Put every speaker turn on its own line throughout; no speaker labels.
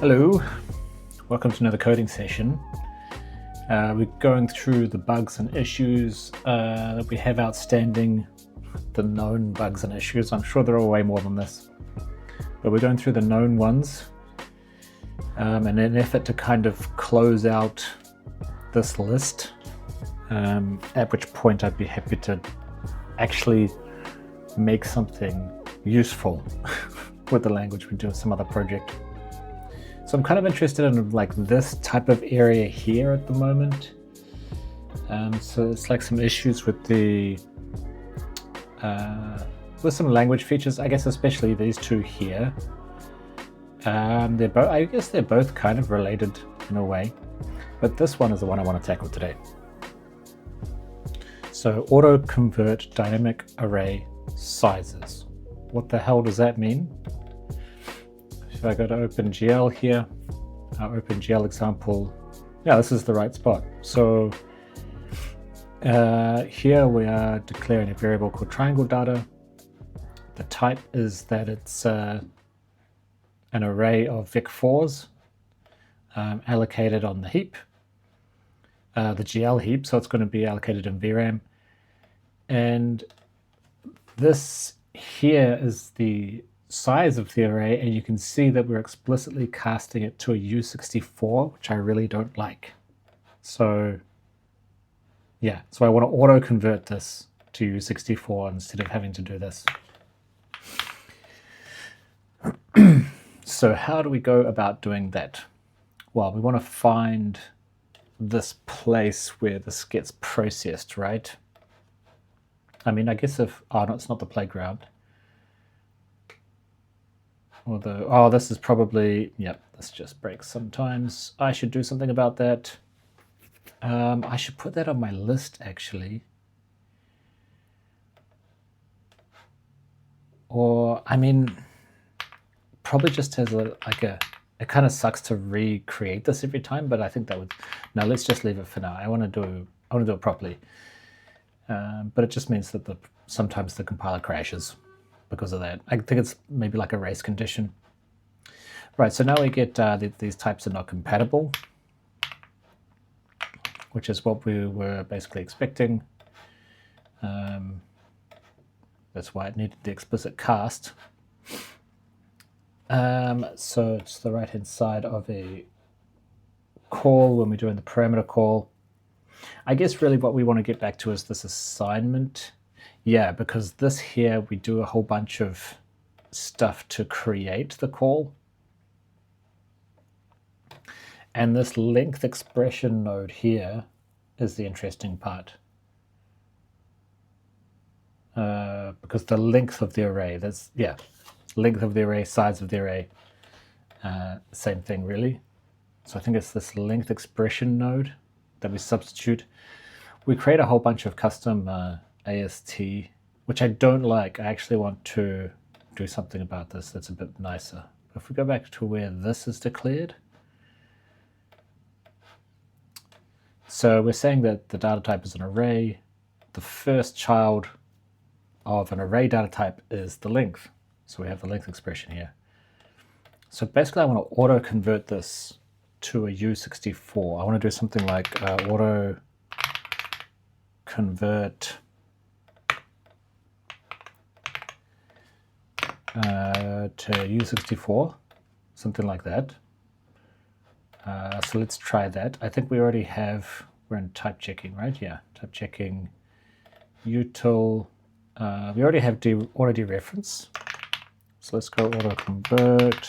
Hello, welcome to another coding session. We're going through the bugs and issues that we have outstanding, the known bugs and issues. I'm sure there are way more than this, but we're going through the known ones in an effort to kind of close out this list, at which point I'd be happy to actually make something useful with the language we do some other project. So I'm kind of interested in like this type of area here at the moment. So it's like some issues with the with some language features, I guess, especially these two here. They're both, I guess they're both kind of related in a way, but this one is the one I want to tackle today. So auto convert dynamic array sizes. What the hell does that mean? If I go to OpenGL here, our OpenGL example, yeah, this is the right spot. So here we are declaring a variable called triangle data. The type is that it's an array of vec4s allocated on the heap, the GL heap, so it's going to be allocated in VRAM. And this here is the size of the array, and you can see that we're explicitly casting it to a U64, which I really don't like. So yeah, so I want to auto convert this to U64 instead of having to do this. So how do we go about doing that? Well, we want to find this place where this gets processed, right? I mean, I guess if, oh no, it's not the playground. Although, oh, this is probably, yep, this just breaks sometimes. I should do something about that. I should put that on my list, actually. Or, I mean, probably just as a, like a, it kind of sucks to recreate this every time, but I think that would, no, let's just leave it for now. I want to do it properly. But it just means that sometimes the compiler crashes because of that. I think it's maybe like a race condition. Right, so now we get these types are not compatible, which is what we were basically expecting. That's why it needed the explicit cast. So it's the right-hand side of a call when we're doing the parameter call. I guess really what we want to get back to is this assignment. Yeah, because this here, we do a whole bunch of stuff to create the call. And this length expression node here is the interesting part. Because the length of the array, that's, yeah, length of the array, size of the array, same thing really. So I think it's this length expression node that we substitute. We create a whole bunch of custom AST, which I don't like. I actually want to do something about this that's a bit nicer. If we go back to where this is declared, so we're saying that the data type is an array. The first child of an array data type is the length. So we have the length expression here. So basically I want to auto convert this to a U64. I want to do something like auto convert to U64, something like that. So let's try that. I think we already have, we're in type checking, right? Yeah, type checking, util. We already have auto dereference. So let's go auto convert.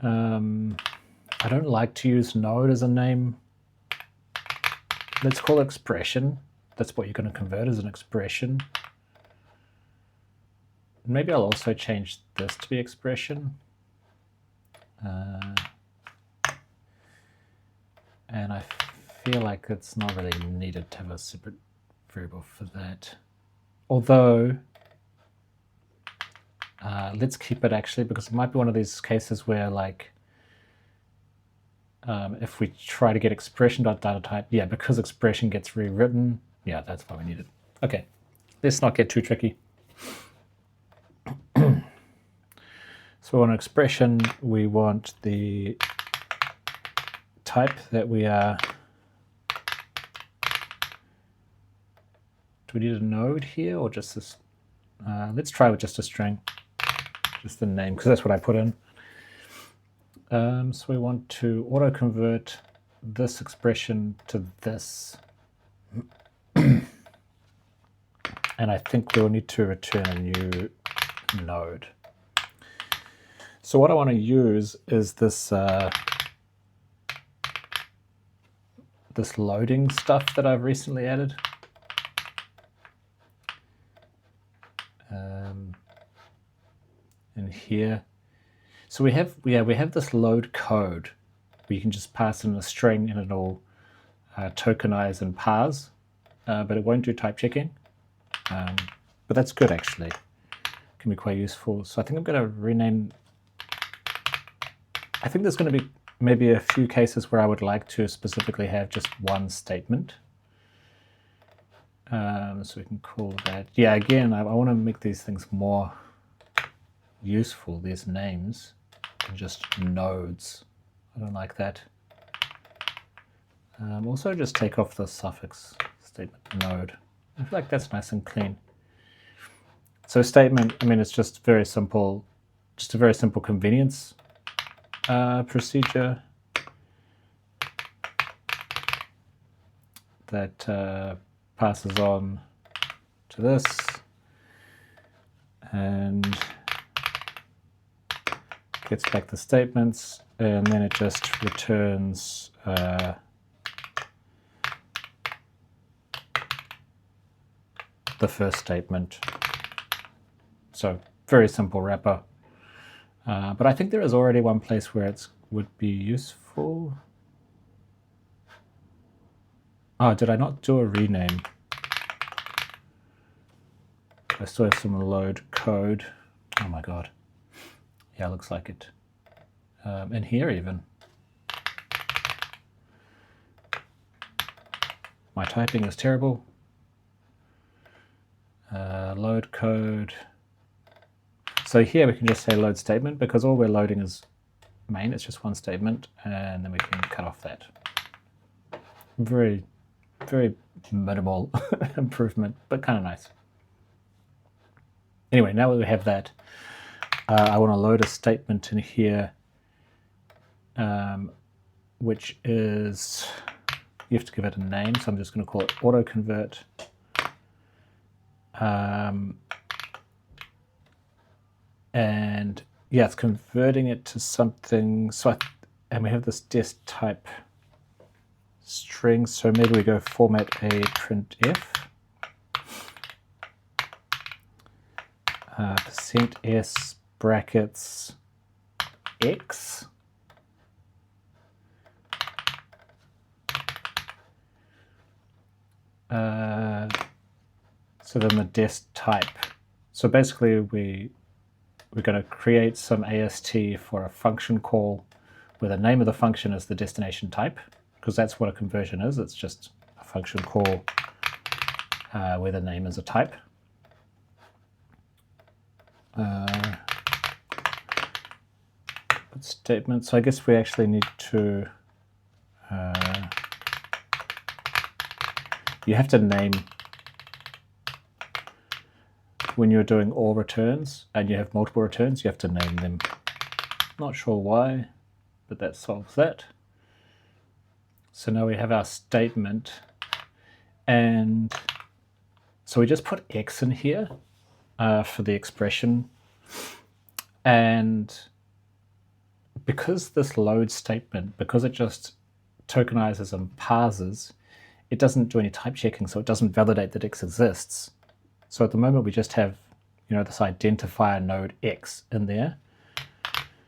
I don't like to use node as a name. Let's call it expression. That's what you're going to convert as an expression. Maybe I'll also change this to be expression. And I feel like it's not really needed to have a separate variable for that. Although, let's keep it actually, because it might be one of these cases where like, if we try to get expression.data type, yeah, because expression gets rewritten, yeah, that's why we need it. Okay, let's not get too tricky. So we want an expression, we want the type that we are. Do we need a node here or just this? Let's try with just a string, just the name, because that's what I put in. So we want to auto-convert this expression to this. And I think we'll need to return a new node. So what I want to use is this this loading stuff that I've recently added. In here. So we have this load code where you can just pass in a string and it'll tokenize and parse, but it won't do type checking. But that's good actually. It can be quite useful. So I think I'm going to rename. I think there's going to be maybe a few cases where I would like to specifically have just one statement. So we can call that. Yeah, again, I want to make these things more useful, these names, and just nodes. I don't like that. Also just take off the suffix statement node. I feel like that's nice and clean. So statement, I mean, it's just very simple, just a very simple convenience procedure that passes on to this and gets back the statements, and then it just returns the first statement. So very simple wrapper. But I think there is already one place where it would be useful. Oh, did I not do a rename? I still have some load code. Oh my god. Yeah, looks like it. And here even. My typing is terrible. Load code. So here we can just say load statement because all we're loading is main. It's just one statement, and then we can cut off that. Very, very minimal improvement, but kind of nice. Anyway, now that we have that, I want to load a statement in here, which is, you have to give it a name, so I'm just going to call it auto-convert. And yeah, it's converting it to something. So and we have this dest type string, so maybe we go format a printf. %s brackets x. So then the dest type. So basically we're going to create some AST for a function call where the name of the function is the destination type, because that's what a conversion is. It's just a function call where the name is a type. Statement. So I guess we actually need to, you have to name, when you're doing all returns and you have multiple returns, you have to name them. Not sure why, but that solves that. So now we have our statement, and so we just put x in here for the expression, and because this load statement, because it just tokenizes and parses, it doesn't do any type checking, so it doesn't validate that x exists. So at the moment we just have, this identifier node x in there.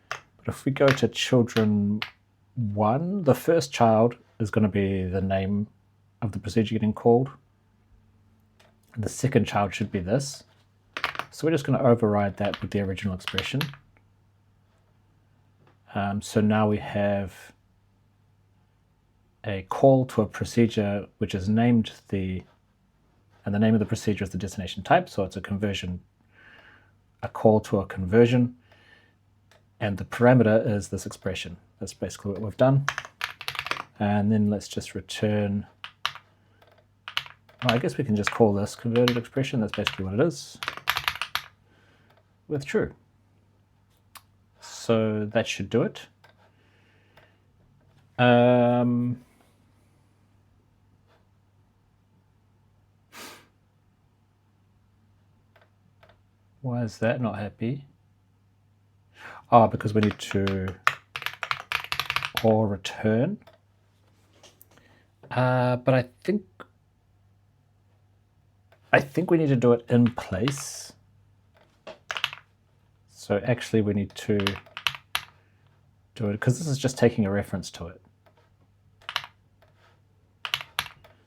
But if we go to children 1, the first child is going to be the name of the procedure getting called. And the second child should be this. So we're just going to override that with the original expression. So now we have a call to a procedure which is named and the name of the procedure is the destination type, so it's a conversion, a call to a conversion. and the parameter is this expression. That's basically what we've done. And then let's just return, well, I guess we can just call this converted expression. That's basically what it is, with true. So that should do it. Why is that not happy? Oh, because we need to or return. But I think we need to do it in place. So actually we need to do it, because this is just taking a reference to it.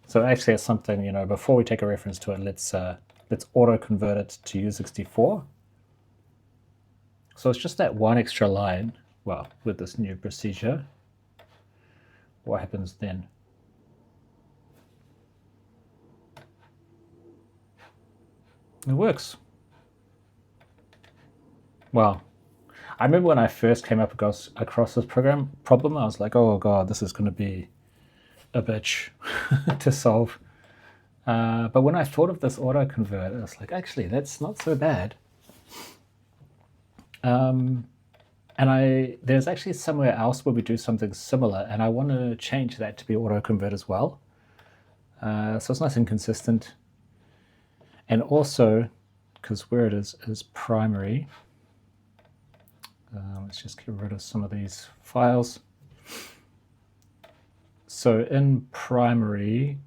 So actually it's something, you know, before we take a reference to it, let's auto convert it to U64. So it's just that one extra line. Well, with this new procedure, what happens then? It works. Well, I remember when I first came up across this problem, I was like, oh god, this is going to be a bitch to solve. But when I thought of this autoconvert, I was like, actually, that's not so bad. And there's actually somewhere else where we do something similar, and I want to change that to be autoconvert as well. So it's nice and consistent. And also, because where it is primary, let's just get rid of some of these files. So in primary,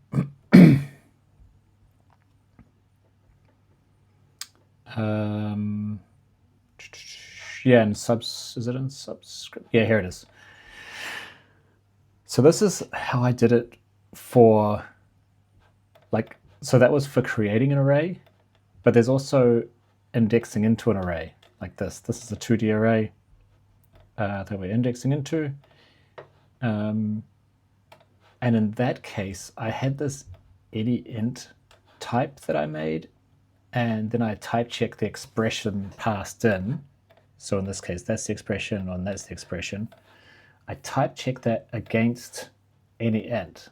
yeah, in is it in subscript? Yeah, here it is. So this is how I did it for, like, so that was for creating an array, but there's also indexing into an array like this. This is a 2D array that we're indexing into. And in that case, I had this any int type that I made, and then I type check the expression passed in. So in this case, that's the expression, and that's the expression. I type check that against any int.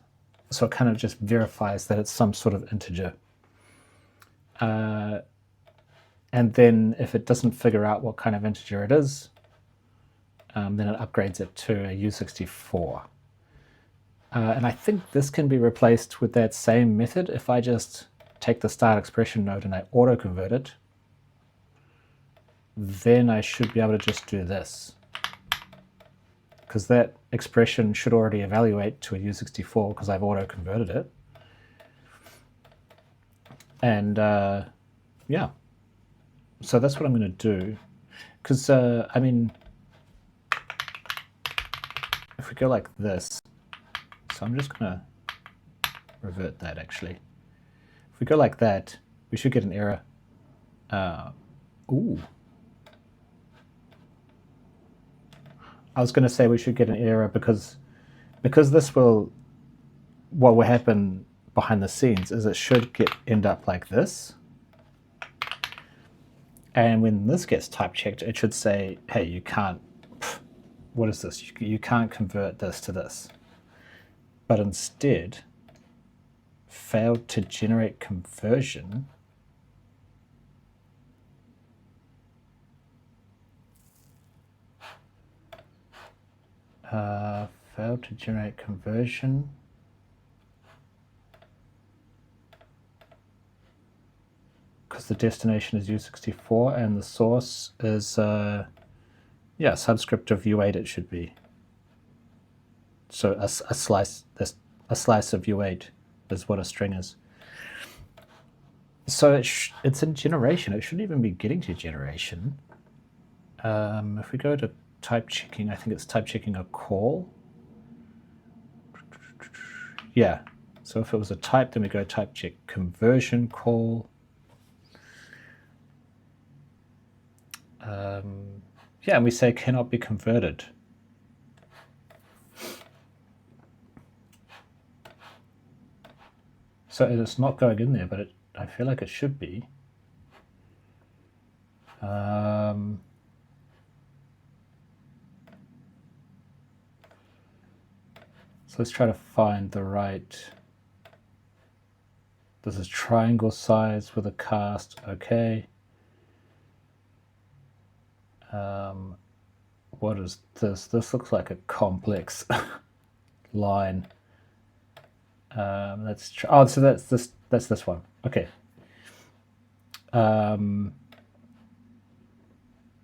So it kind of just verifies that it's some sort of integer. And then if it doesn't figure out what kind of integer it is, then it upgrades it to a U64. And I think this can be replaced with that same method if I just take the start expression node and I auto-convert it. Then I should be able to just do this, because that expression should already evaluate to a U64 because I've auto-converted it. And yeah, so that's what I'm going to do. Because, I mean, if we go like this, so I'm just going to revert that actually. If we go like that, we should get an error. Ooh. I was going to say we should get an error because this will, what will happen behind the scenes is it should end up like this. And when this gets type checked, it should say, hey, you can't, what is this? You can't convert this to this. But instead, failed to generate conversion. Failed to generate conversion. Because the destination is U64 and the source is, yeah, subscript of U8 it should be. So a slice of U8 is what a string is. So it's in generation. It shouldn't even be getting to generation. If we go to type checking, I think it's type checking a call. Yeah, so if it was a type, then we go type check conversion call. Yeah, and we say cannot be converted. So it's not going in there, but I feel like it should be. So let's try to find the right. This is triangle size with a cast. Okay. What is this? This looks like a complex line. Let's try. Oh, so that's this. That's this one. Okay.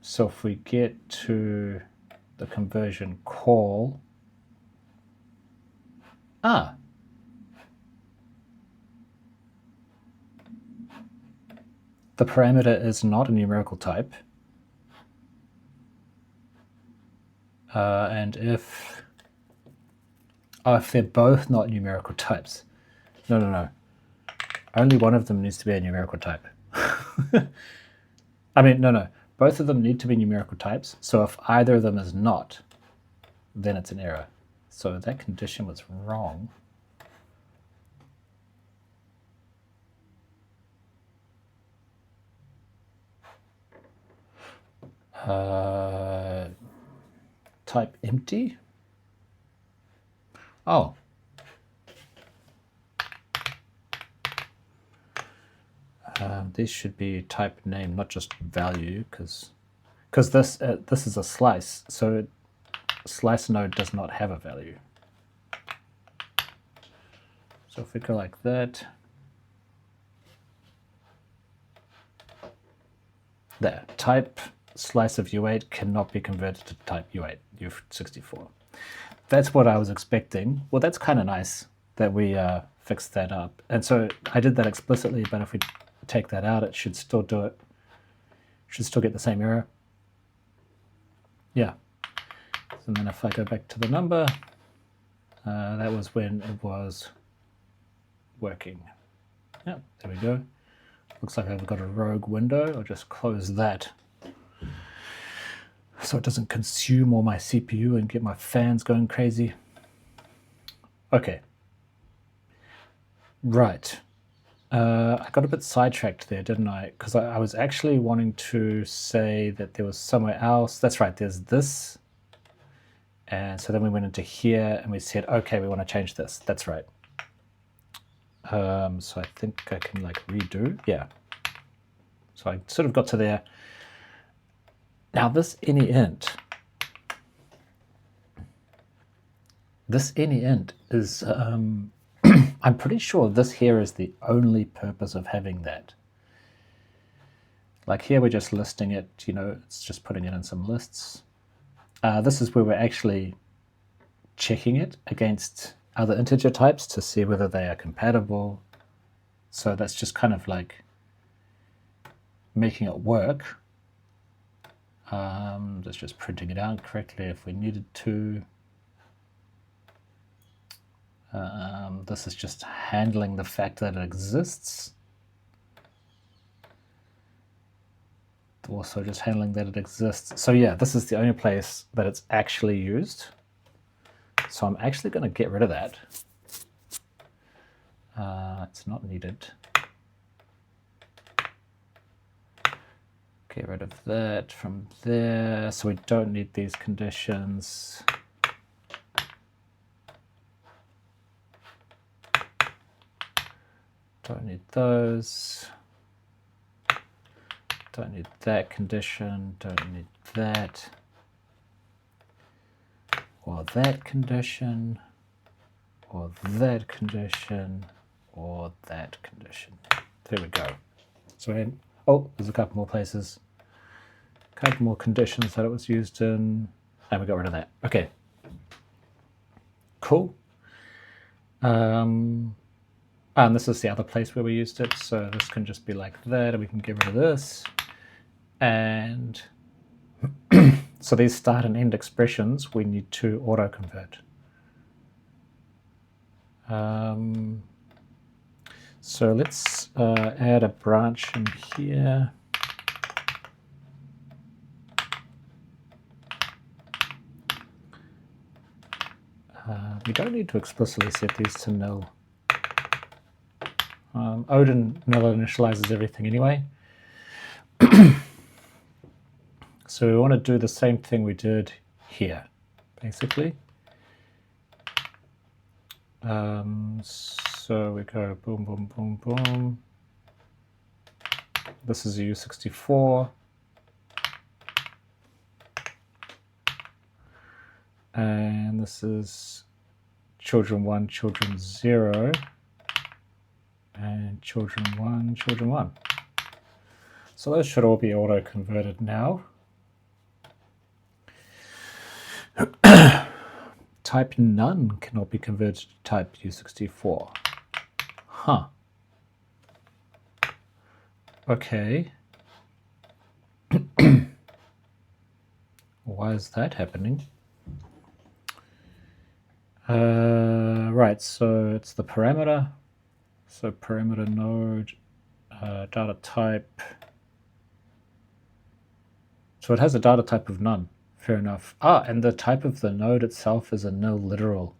So if we get to the conversion call, the parameter is not a numerical type. And if they're both not numerical types, no. Only one of them needs to be a numerical type. I mean, no. Both of them need to be numerical types. So if either of them is not, then it's an error. So that condition was wrong. Type empty. Oh. This should be type name, not just value, because this is a slice, so slice node does not have a value. So if we go like that, there, type slice of U8 cannot be converted to type U8, U64. That's what I was expecting. Well, that's kind of nice that we fixed that up. And so I did that explicitly, but if we take that out, it should still do it. Should still get the same error. Yeah. And then if I go back to the number, that was when it was working. Yeah, there we go. Looks like I've got a rogue window. I'll just close that so it doesn't consume all my CPU and get my fans going crazy. Okay. Right. I got a bit sidetracked there, didn't I? Because I was actually wanting to say that there was somewhere else. That's right, there's this. And so then we went into here and we said, okay, we want to change this. That's right. So I think I can like redo. Yeah. So I sort of got to there. Now this any int is, I'm pretty sure this here is the only purpose of having that. Like here we're just listing it, you know, it's just putting it in some lists. This is where we're actually checking it against other integer types to see whether they are compatible. So that's just kind of like making it work. That's just printing it out correctly if we needed to. This is just handling the fact that it exists. Also just handling that it exists. So yeah, this is the only place that it's actually used. So I'm actually going to get rid of that. It's not needed. Get rid of that from there. So we don't need these conditions. Don't need those. Don't need that condition. Don't need that. Or that condition. Or that condition. Or that condition. There we go. So oh, there's a couple more places. A couple more conditions that it was used in. And we got rid of that. Okay. Cool. And this is the other place where we used it. So this can just be like that, and we can get rid of this. And so these start and end expressions, we need to auto-convert. So let's add a branch in here. We don't need to explicitly set these to nil. Odin nil initializes everything anyway. So we want to do the same thing we did here, basically. So we go boom, boom, boom, boom. This is a U64. And this is children 1, children 0. And children 1, children 1. So those should all be auto-converted now. Type none cannot be converted to type U64. Huh. Okay. Why is that happening? Right, so it's the parameter. So parameter node, data type. So it has a data type of none. Fair enough. Ah, and the type of the node itself is a nil literal.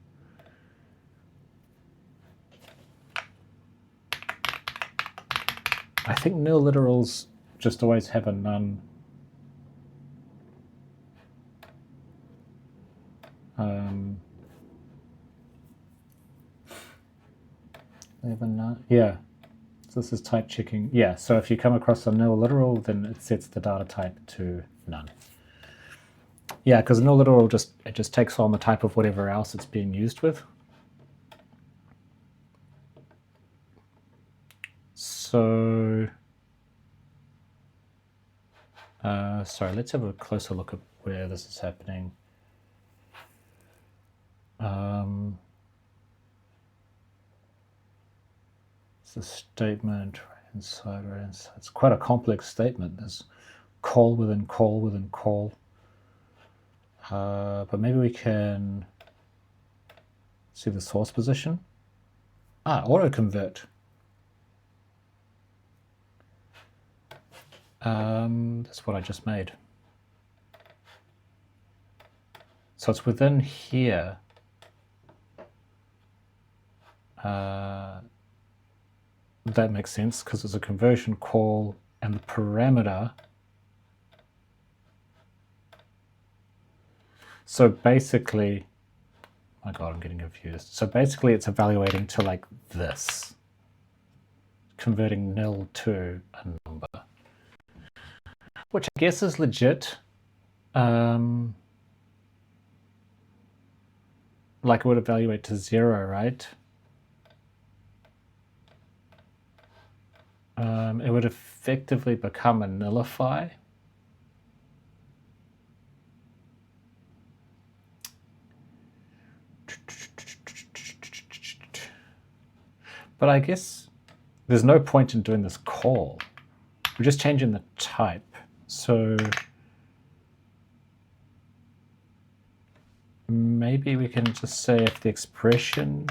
I think nil literals just always have a none. They have a none. Yeah. So this is type checking. Yeah, so if you come across a nil literal, then it sets the data type to none. Yeah, because nil literal just takes on the type of whatever else it's being used with. So, sorry, let's have a closer look at where this is happening. It's a statement right inside. It's quite a complex statement. There's call within call within call. But maybe we can see the source position. Auto convert. That's what I just made. So it's within here. That makes sense because it's a conversion call and the parameter. So basically, my God, I'm getting confused. So basically it's evaluating to like this, converting nil to a number, which I guess is legit. Like it would evaluate to 0, right? It would effectively become a nullify. But I guess there's no point in doing this call. We're just changing the type. So maybe we can just say if the expression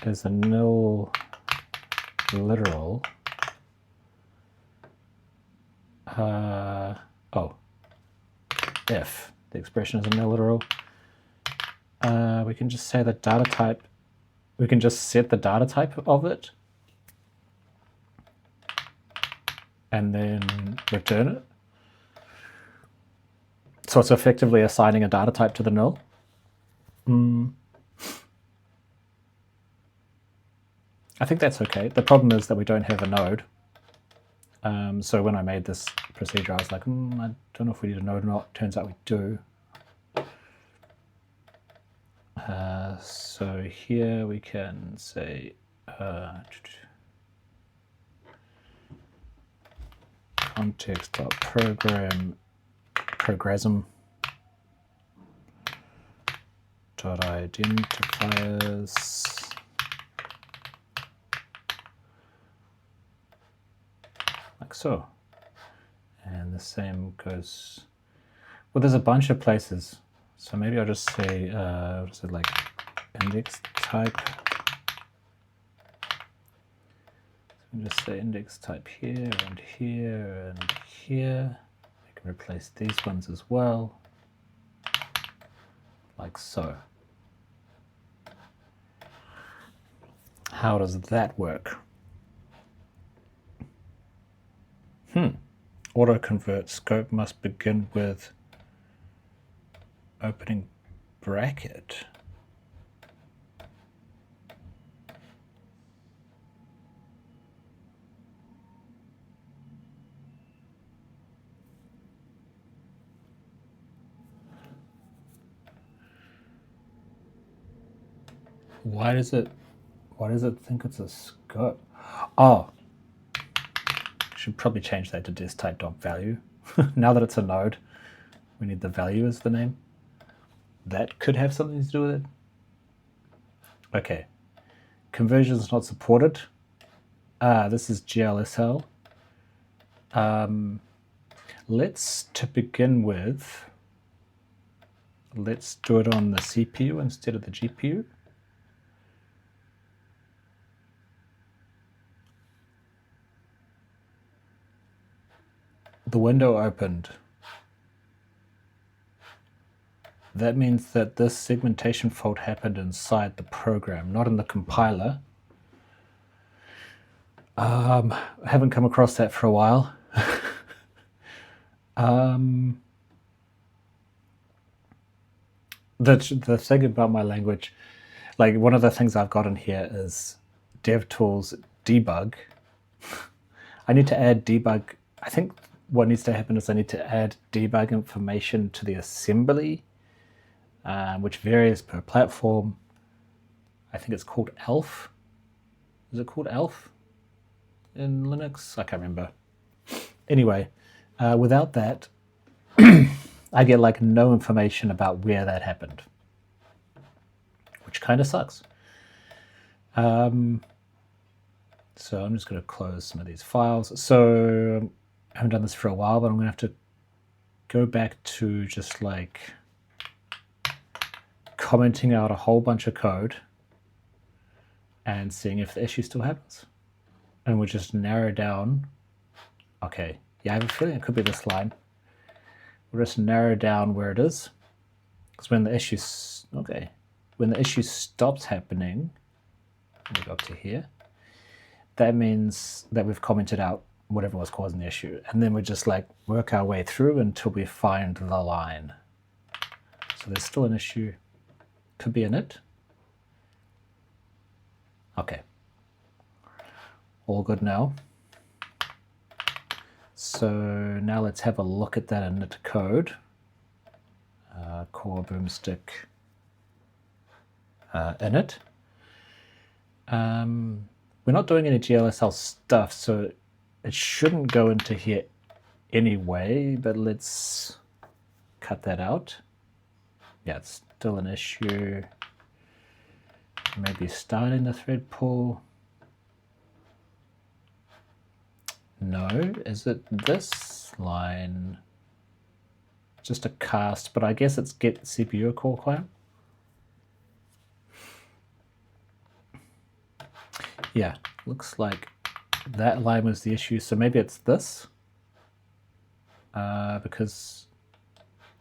is a nil literal, if the expression is a nil literal, we can just say the data type, we can just set the data type of it and then return it. So it's effectively assigning a data type to the null. I think that's okay. The problem is that we don't have a node. So when I made this procedure, I was like, I don't know if we need a node or not. Turns out we do. So here we can say context.program.identifiers like so. And the same goes, well, there's a bunch of places. So maybe I'll just say, what is it, like index type. So just say index type here and here and here. We can replace these ones as well, like so. How does that work? Auto convert scope must begin with opening bracket. Why does it think it's a scope? Oh, should probably change that to dist-type.value. Now that it's a node, we need the value as the name. That could have something to do with it. Okay. Conversion is not supported. This is GLSL. To begin with, let's do it on the CPU instead of the GPU. The window opened. That means that this segmentation fault happened inside the program, not in the compiler. I haven't come across that for a while. The thing about my language, like one of the things I've got in here is DevTools debug. I need to add debug. I think what needs to happen is I need to add debug information to the assembly, which varies per platform. I think it's called ELF. Is it called ELF in Linux? I can't remember. Anyway, without that, I get like no information about where that happened, which kind of sucks. So I'm just going to close some of these files. So I haven't done this for a while, but I'm going to have to go back to just like commenting out a whole bunch of code and seeing if the issue still happens. And we'll just narrow down. Okay, yeah, I have a feeling it could be this line. We'll just narrow down where it is. Because when the issue, when the issue stops happening, we go up to here, that means that we've commented out whatever was causing the issue. And then we just like work our way through until we find the line. So there's still an issue. Could be in it. Okay. All good now. So now let's have a look at that init code. Core boomstick init. We're not doing any GLSL stuff, so it shouldn't go into here anyway, but let's cut that out. Yeah, it's still an issue. Maybe starting the thread pool. No, is it this line? Just a cast, but I guess it's get CPU core client. Yeah, looks like that line was the issue. So maybe it's this, because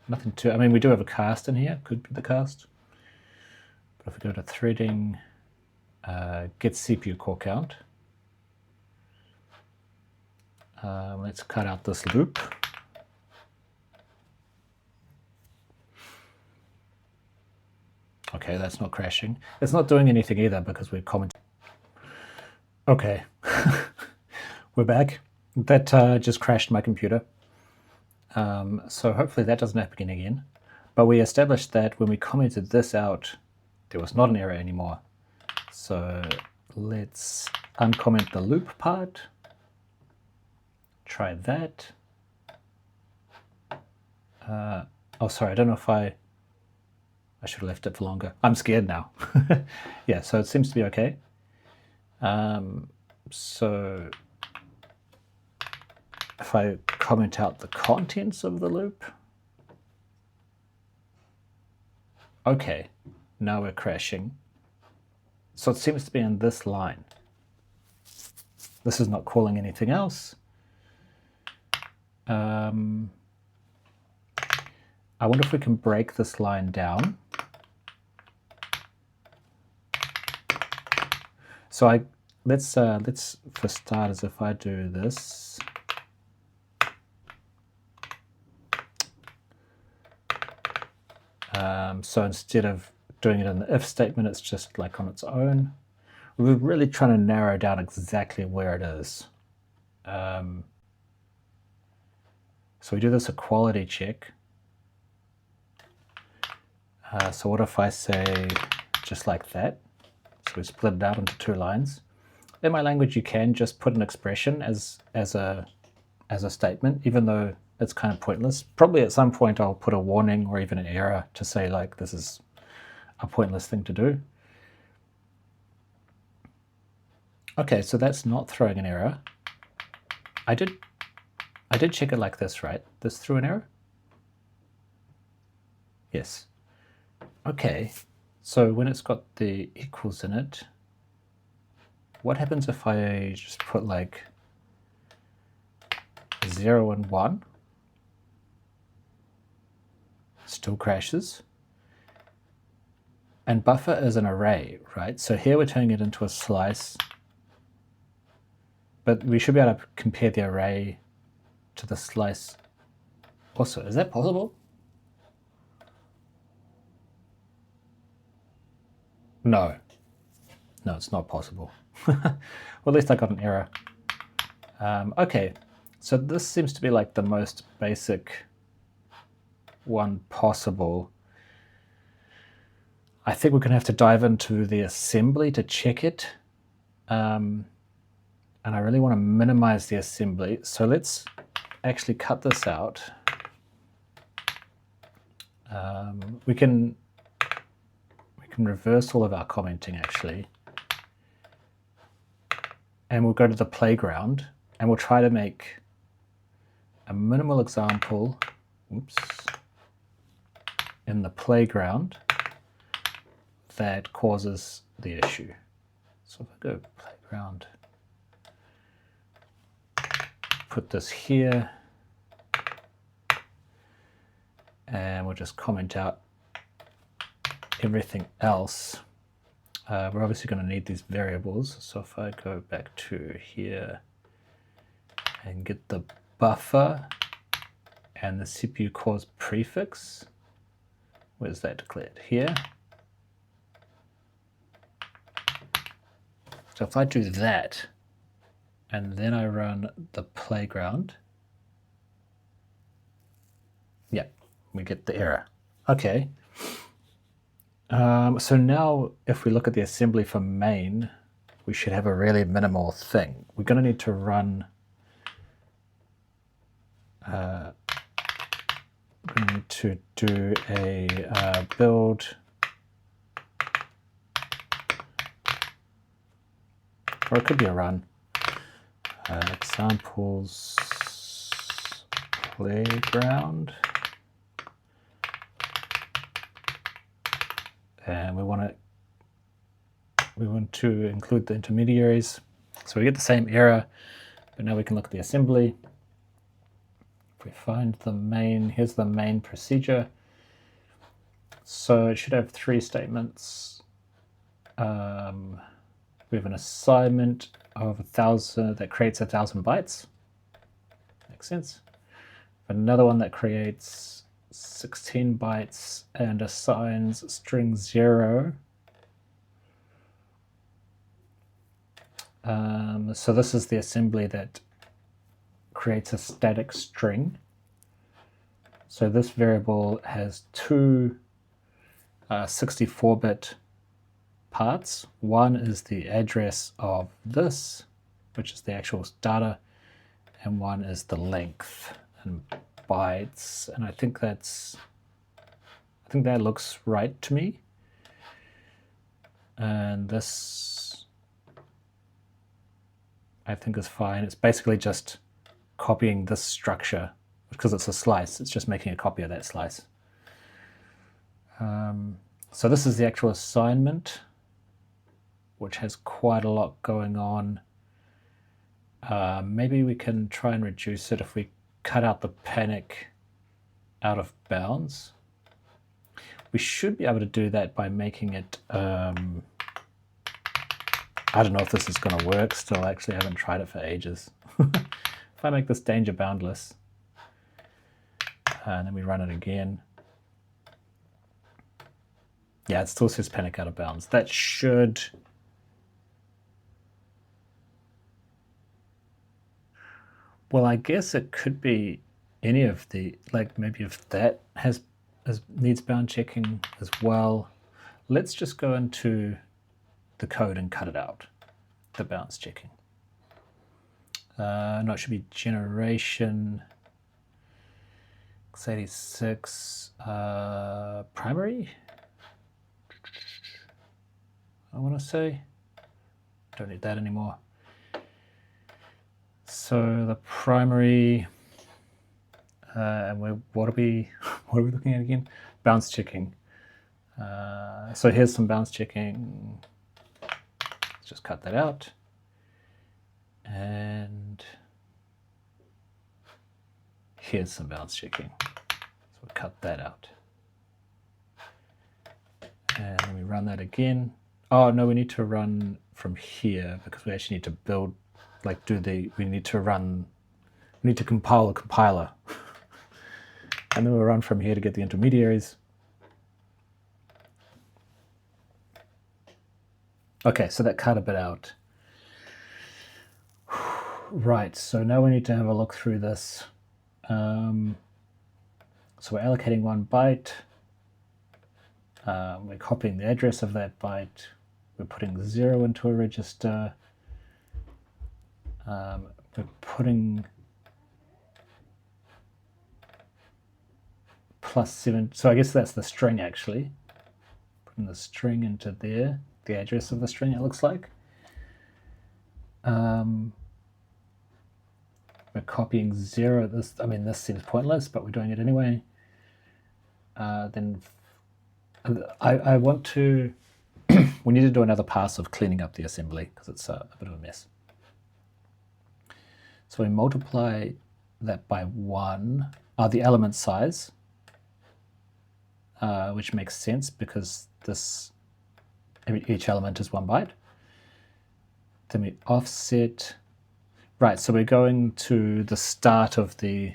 nothing to, I mean, we do have a cast in here, could be the cast. But if we go to threading, get CPU core count. Let's cut out this loop. Okay, that's not crashing. It's not doing anything either because we're commenting. Okay, we're back. That just crashed my computer. So hopefully that doesn't happen again. But we established that when we commented this out, there was not an error anymore. So let's uncomment the loop part. Try that. Oh, sorry, I don't know if I should have left it for longer. I'm scared now. Yeah, so it seems to be okay. So if I comment out the contents of the loop, okay, now we're crashing. So it seems to be in this line. This is not calling anything else. I wonder if we can break this line down. So let's for starters, if I do this, so instead of doing it in the if statement, it's just like on its own. We're really trying to narrow down exactly where it is. So we do this equality check. So what if I say just like that? So we split it out into 2 lines. In my language, you can just put an expression as a statement, even though it's kind of pointless. Probably at some point I'll put a warning or even an error to say like this is a pointless thing to do. Okay, so that's not throwing an error. I did check it like this, right? This threw an error? Yes. Okay, so when it's got the equals in it, what happens if I just put like 0 and 1? Still crashes. And buffer is an array, right? So here we're turning it into a slice, but we should be able to compare the array to the slice also. Is that possible? No. No, it's not possible. Well, at least I got an error. Okay, so this seems to be like the most basic one possible. I think we're going to have to dive into the assembly to check it. And I really want to minimize the assembly. So let's actually cut this out. We can reverse all of our commenting actually. And we'll go to the playground and we'll try to make a minimal example, in the playground that causes the issue. So if I go playground, put this here, and we'll just comment out everything else. We're obviously going to need these variables. So if I go back to here and get the buffer and the CPU cause prefix, where's that declared? Here. So if I do that and then I run the playground, yeah, we get the error. Okay. So now if we look at the assembly for main, we should have a really minimal thing. We're going to need to run we're going to need to do a build, or it could be a run. Examples playground. And we want to include the intermediaries. So we get the same error, but now we can look at the assembly. If we find the main, here's the main procedure. So it should have 3 statements. We have an assignment of 1,000 that creates 1,000 bytes. Makes sense. Another one that creates 16 bytes and assigns string 0. So this is the assembly that creates a static string. So this variable has 2 64-bit parts. One is the address of this, which is the actual data, and one is the length in bytes. And I think that looks right to me. And this I think is fine. It's basically just copying this structure because it's a slice. It's just making a copy of that slice. So this is the actual assignment, which has quite a lot going on. Maybe we can try and reduce it if we cut out the panic out of bounds. We should be able to do that by making it, I don't know if this is going to work still. I actually haven't tried it for ages. If I make this danger boundless, and then we run it again. Yeah, it still says panic out of bounds. That should... Well, I guess it could be any of the, like maybe if that needs bound checking as well. Let's just go into the code and cut it out, the bounce checking. No, it should be generation x86 primary. I want to say, don't need that anymore. So the primary, and what are we looking at again? Bounce checking. So here's some bounce checking. Let's just cut that out. And here's some bounce checking. So we'll cut that out. And then we run that again. Oh no, we need to run from here because we actually need to build, like we need to compile the compiler. And then we'll run from here to get the intermediaries. Okay, so that cut a bit out. Right, so now we need to have a look through this. So we're allocating 1 byte. We're copying the address of that byte. We're putting 0 into a register. We're putting +7. So I guess that's the string actually. Putting the string into there, the address of the string, it looks like. We're copying 0. This seems pointless, but we're doing it anyway. Then I want to, we need to do another pass of cleaning up the assembly because it's a bit of a mess. So we multiply that by 1, the element size, which makes sense because each element is 1 byte. Then we offset. Right, so we're going to the start of the,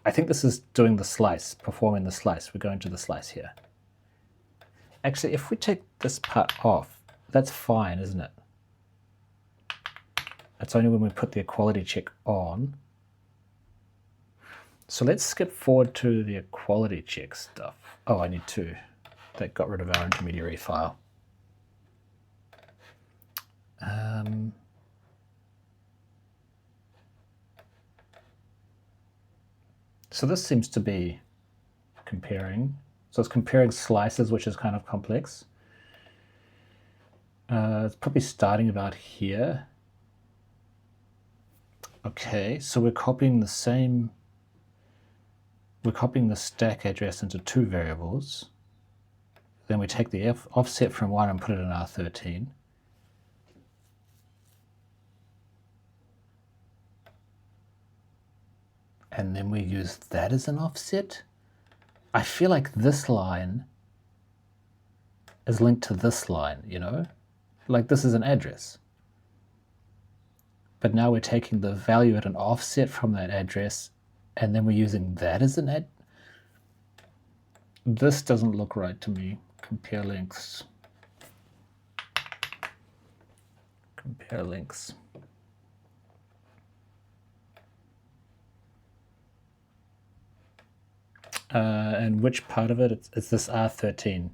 I think this is doing the slice, performing the slice. We're going to the slice here. Actually, if we take this part off, that's fine, isn't it? It's only when we put the equality check on. So let's skip forward to the equality check stuff. Oh, I need to. That got rid of our intermediary file. So this seems to be comparing. So it's comparing slices, which is kind of complex. It's probably starting about here. Okay, so we're copying the same. We're copying the stack address into 2 variables. Then we take the offset from 1 and put it in R13. And then we use that as an offset. I feel like this line is linked to this line, you know? Like this is an address. But now we're taking the value at an offset from that address, and then we're using that as an add. This doesn't look right to me. Compare links. Compare links. And which part of it? It's this R13.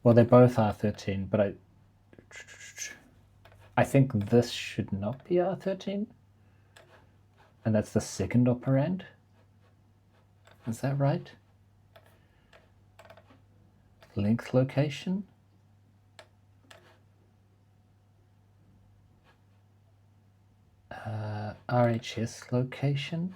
Well, they're both R13, but I think this should not be R13. And that's the second operand. Is that right? Length location. RHS location.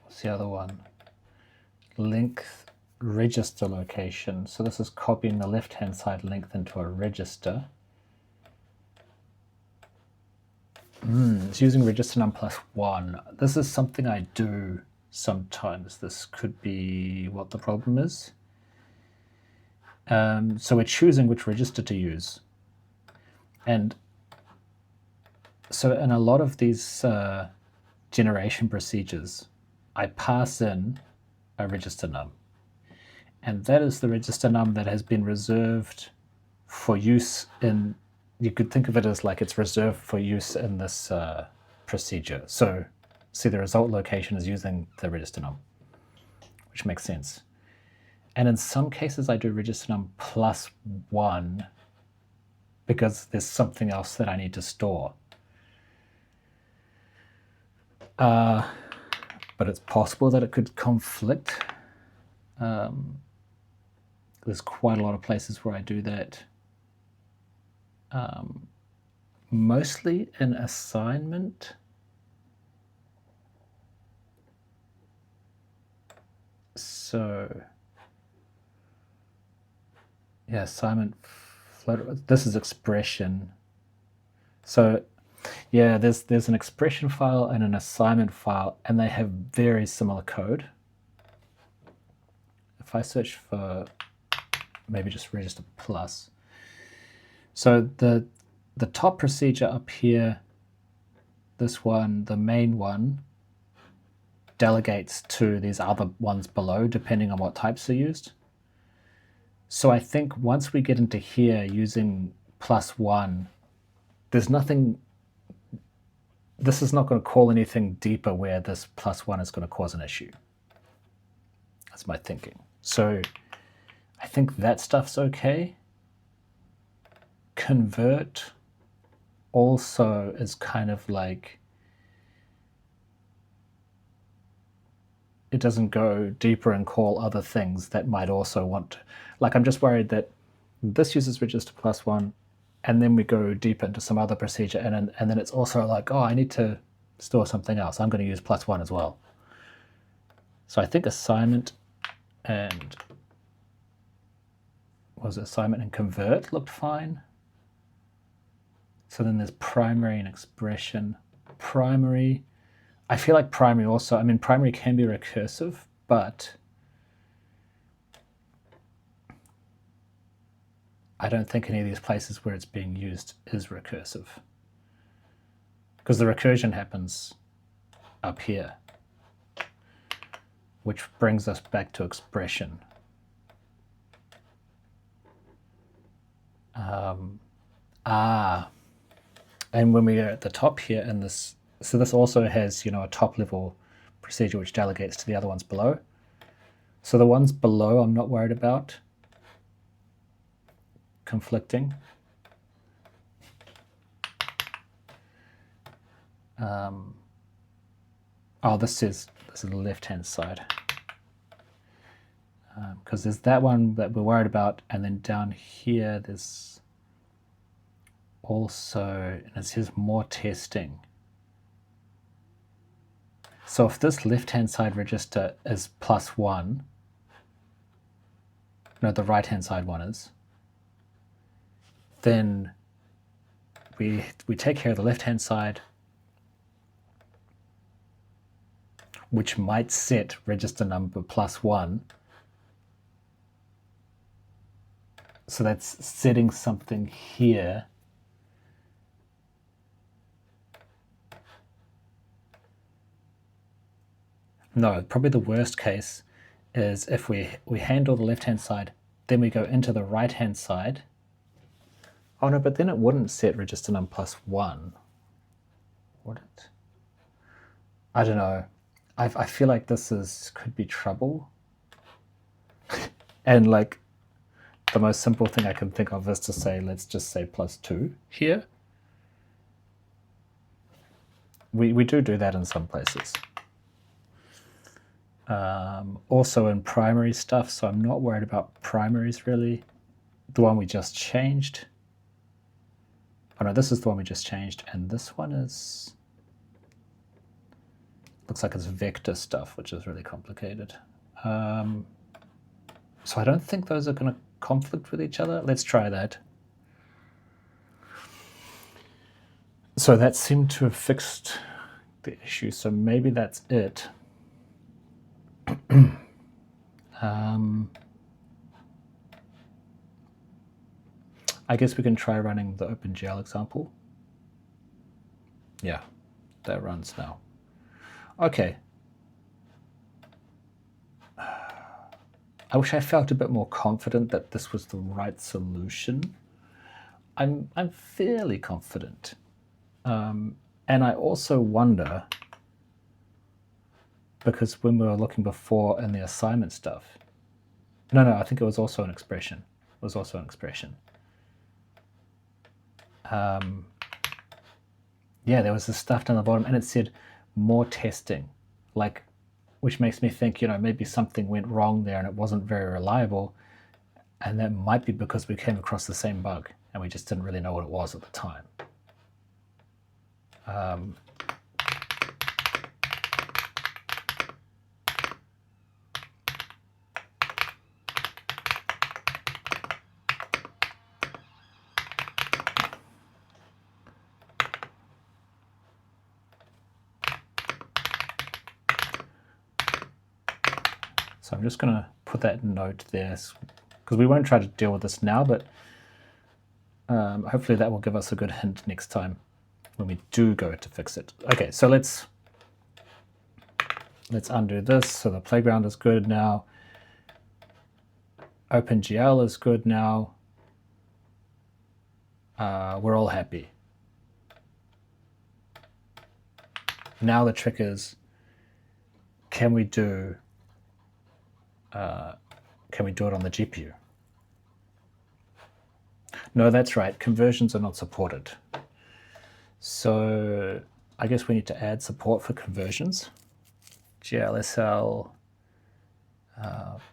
What's the other one? Length register location. So this is copying the left-hand side length into a register. It's using register num +1. This is something I do sometimes. This could be what the problem is. So we're choosing which register to use. And so in a lot of these generation procedures, I pass in a register num. And that is the register num that has been reserved for use in, you could think of it as like it's reserved for use in this procedure. So see, the result location is using the register num, which makes sense. And in some cases, I do register num +1 because there's something else that I need to store. But it's possible that it could conflict. There's quite a lot of places where I do that. Mostly in assignment. So yeah, assignment float. This is expression. So yeah, there's an expression file and an assignment file, and they have very similar code. If I search for maybe just register plus. So the top procedure up here, this one, the main one, delegates to these other ones below, depending on what types are used. So I think once we get into here using +1, there's nothing, this is not going to call anything deeper where this +1 is going to cause an issue. That's my thinking. So I think that stuff's okay. Convert also is kind of like, it doesn't go deeper and call other things that might also want to. Like, I'm just worried that this uses register +1, and then we go deeper into some other procedure, and then it's also like, oh, I need to store something else. I'm going to use +1 as well. So I think assignment and convert looked fine. So then there's primary and expression. Primary, I feel like primary also, I mean, primary can be recursive, but I don't think any of these places where it's being used is recursive, because the recursion happens up here, which brings us back to expression. And when we are at the top here in this, so this also has, a top level procedure which delegates to the other ones below. So the ones below I'm not worried about conflicting. This is the left-hand side. Because there's that one that we're worried about, and then down here there's also, and it says more testing. So if this left-hand side register is +1, no, the right-hand side one is, then we take care of the left-hand side, which might set register number +1. So that's setting something here. No, probably the worst case is if we handle the left-hand side, then we go into the right-hand side. Oh no, but then it wouldn't set register num +1, would it? I don't know. I feel like this could be trouble. And like, the most simple thing I can think of is to say, let's just say +2 here. We do that in some places. Also in primary stuff, so I'm not worried about primaries really. The one we just changed. Oh no, this is the one we just changed, and this one is, looks like it's vector stuff, which is really complicated. So I don't think those are going to conflict with each other. Let's try that. So that seemed to have fixed the issue, so maybe that's it. I guess we can try running the OpenGL example. Yeah, that runs now. Okay. I wish I felt a bit more confident that this was the right solution. I'm fairly confident. And I also wonder, because when we were looking before in the assignment stuff, no, I think it was also an expression. It was also an expression. Yeah, there was this stuff down the bottom, and it said more testing, like, which makes me think, maybe something went wrong there and it wasn't very reliable, and that might be because we came across the same bug and we just didn't really know what it was at the time. So I'm just going to put that note there, because we won't try to deal with this now, but hopefully that will give us a good hint next time when we do go to fix it. Okay, so let's undo this. So the playground is good now. OpenGL is good now. We're all happy. Now the trick is, can we do it on the GPU? No, that's right. Conversions are not supported. So I guess we need to add support for conversions. GLSL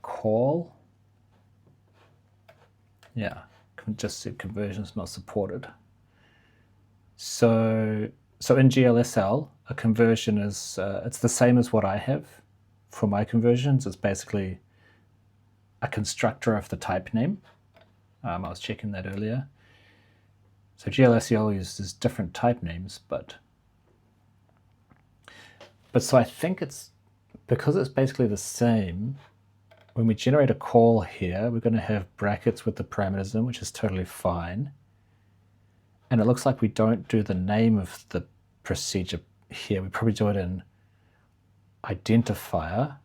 call. Yeah, just said conversions not supported. So in GLSL, a conversion is it's the same as what I have for my conversions. It's basically a constructor of the type name. I was checking that earlier. So GLSL uses different type names, but so I think it's because it's basically the same. When we generate a call here, we're going to have brackets with the parameters in, which is totally fine. And it looks like we don't do the name of the procedure here. We probably do it in identifier.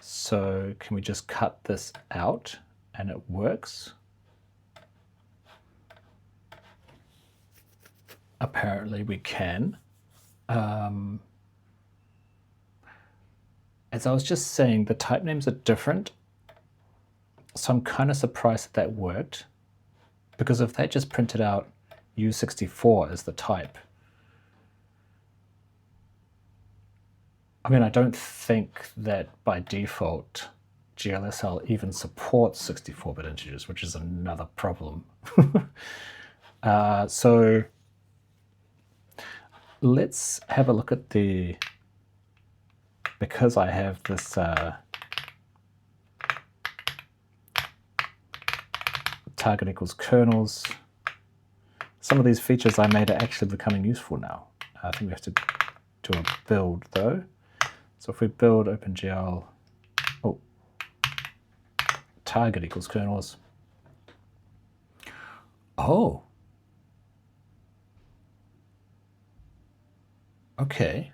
So can we just cut this out and it works? Apparently we can. As I was just saying, the type names are different. So I'm kind of surprised that worked, because if they just printed out U64 as the type, I mean, I don't think that by default GLSL even supports 64-bit integers, which is another problem. So let's have a look at because I have this target equals kernels. Some of these features I made are actually becoming useful now. I think we have to do a build though. So if we build OpenGL, target equals kernels. Oh. Okay.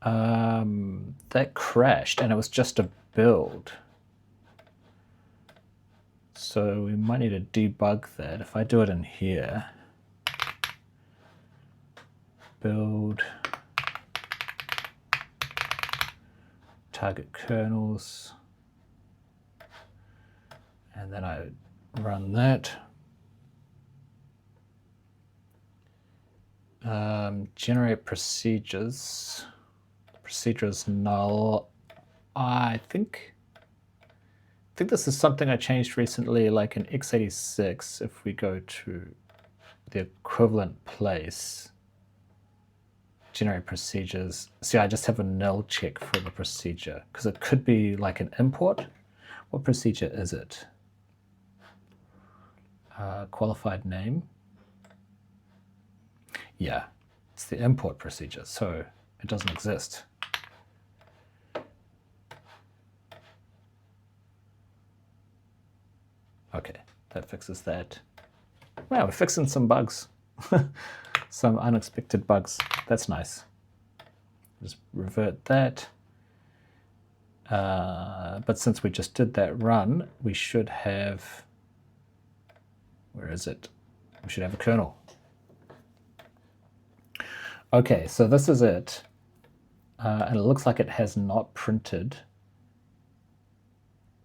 That crashed and it was just a build. So we might need to debug that. If I do it in here, build target kernels, and then I run that. Generate procedures. Procedures null. I think this is something I changed recently, like in x86. If we go to the equivalent place, generate procedures. See, I just have a null check for the procedure because it could be like an import. What procedure is it? Qualified name. Yeah, it's the import procedure, so it doesn't exist. Okay, that fixes that. Wow, we're fixing some bugs. Some unexpected bugs. That's nice. Just revert that. But since we just did that run, we should have, where is it? We should have a kernel. Okay, so this is it. And it looks like it has not printed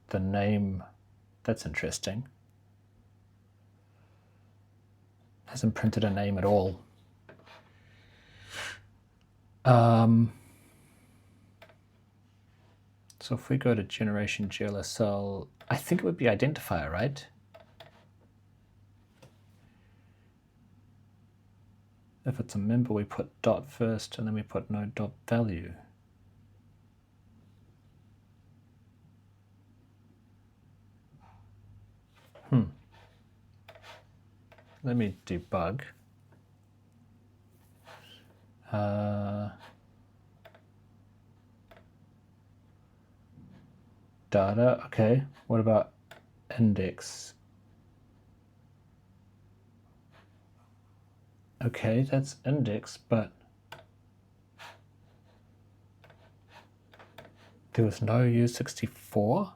the name. That's interesting. Hasn't printed a name at all. So if we go to generation GLSL, I think it would be identifier, right? If it's a member, we put dot first and then we put no dot value. Let me debug. Data, okay. What about index? Okay, that's index, but there was no U64?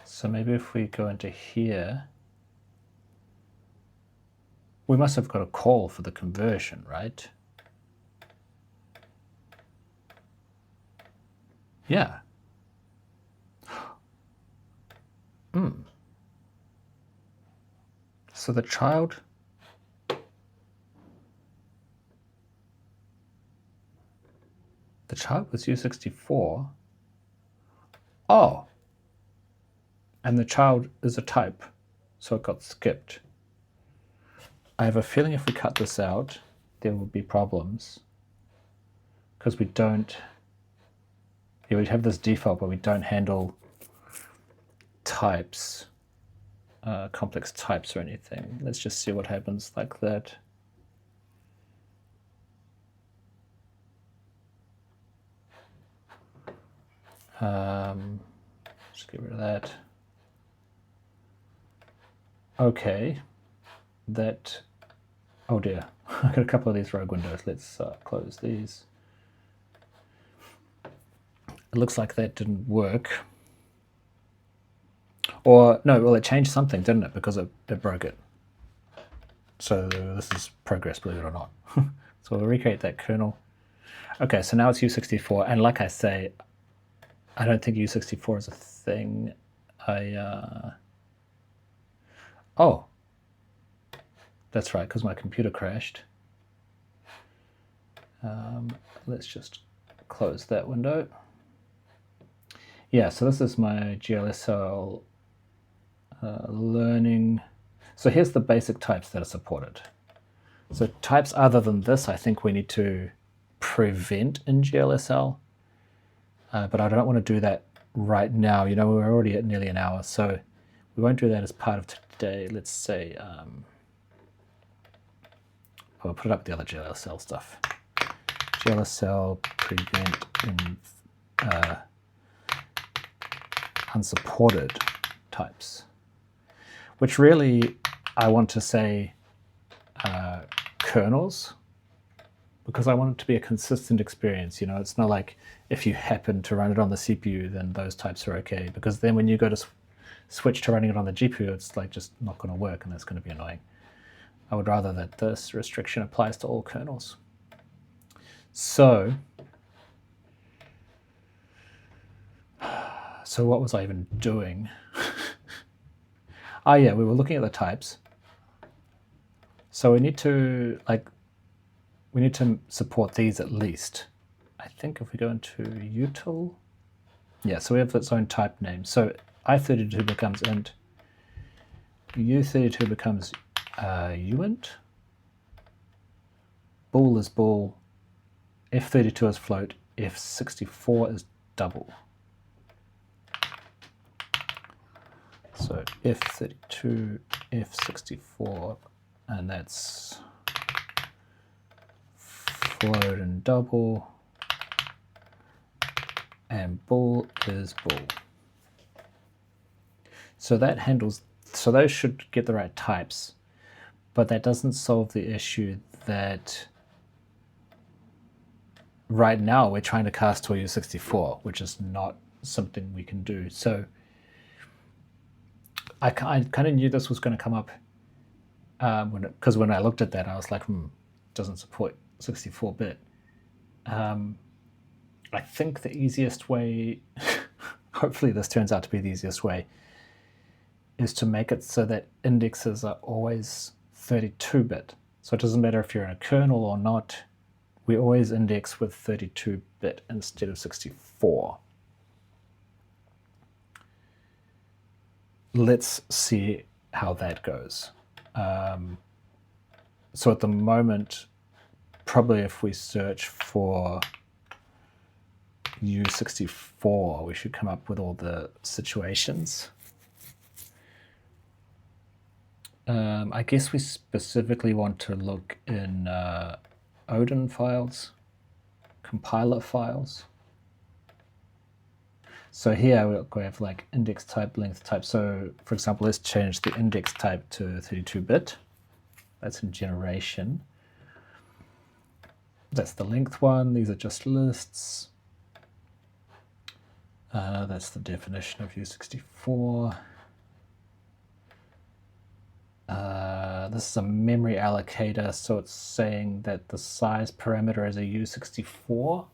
So maybe if we go into here, we must have got a call for the conversion, right? Yeah. So the child was U64. Oh. And the child is a type, so it got skipped. I have a feeling if we cut this out, there will be problems. Because we don't, yeah, we'd have this default, but we don't handle types, complex types or anything. Let's just see what happens like that. Just get rid of that. Okay, that, oh dear, I've got a couple of these rogue windows. Let's close these. It looks like that didn't work. Or, no, well, it changed something, didn't it? Because it broke it. So this is progress, believe it or not. So we'll recreate that kernel. Okay, so now it's U64, and like I say, I don't think U64 is a thing. Oh, that's right, because my computer crashed. Let's just close that window. Yeah, so this is my GLSL learning. So here's the basic types that are supported. So types other than this, I think we need to prevent in GLSL, but I don't want to do that right now. You know, we're already at nearly an hour, so we won't do that as part of today. Let's say, I'll put up the other GLSL stuff. GLSL prevent in unsupported types, which really I want to say kernels, because I want it to be a consistent experience. You know, it's not like if you happen to run it on the CPU, then those types are okay, because then when you go to switch to running it on the GPU, it's like just not going to work, and that's going to be annoying. I would rather that this restriction applies to all kernels. So what was I even doing? Oh yeah, we were looking at the types. So we need to support these at least. I think if we go into util, yeah, so we have its own type name. So i32 becomes int, u32 becomes uint, bool is bool, f32 is float, f64 is double. So f32, f64, and that's float and double, and bool is bool. So that handles, so those should get the right types, but that doesn't solve the issue that right now we're trying to cast to U64, which is not something we can do. So I kind of knew this was going to come up because when I looked at that, I was like, doesn't support 64-bit. I think the easiest way, hopefully this turns out to be the easiest way, is to make it so that indexes are always 32-bit. So it doesn't matter if you're in a kernel or not, we always index with 32-bit instead of 64. Let's see how that goes. So at the moment, probably if we search for U64, we should come up with all the situations. I guess we specifically want to look in Odin files, compiler files. So here we have like index type, length type. So for example, let's change the index type to 32-bit. That's in generation. That's the length one. These are just lists. That's the definition of U64. This is a memory allocator, so it's saying that the size parameter is a U64.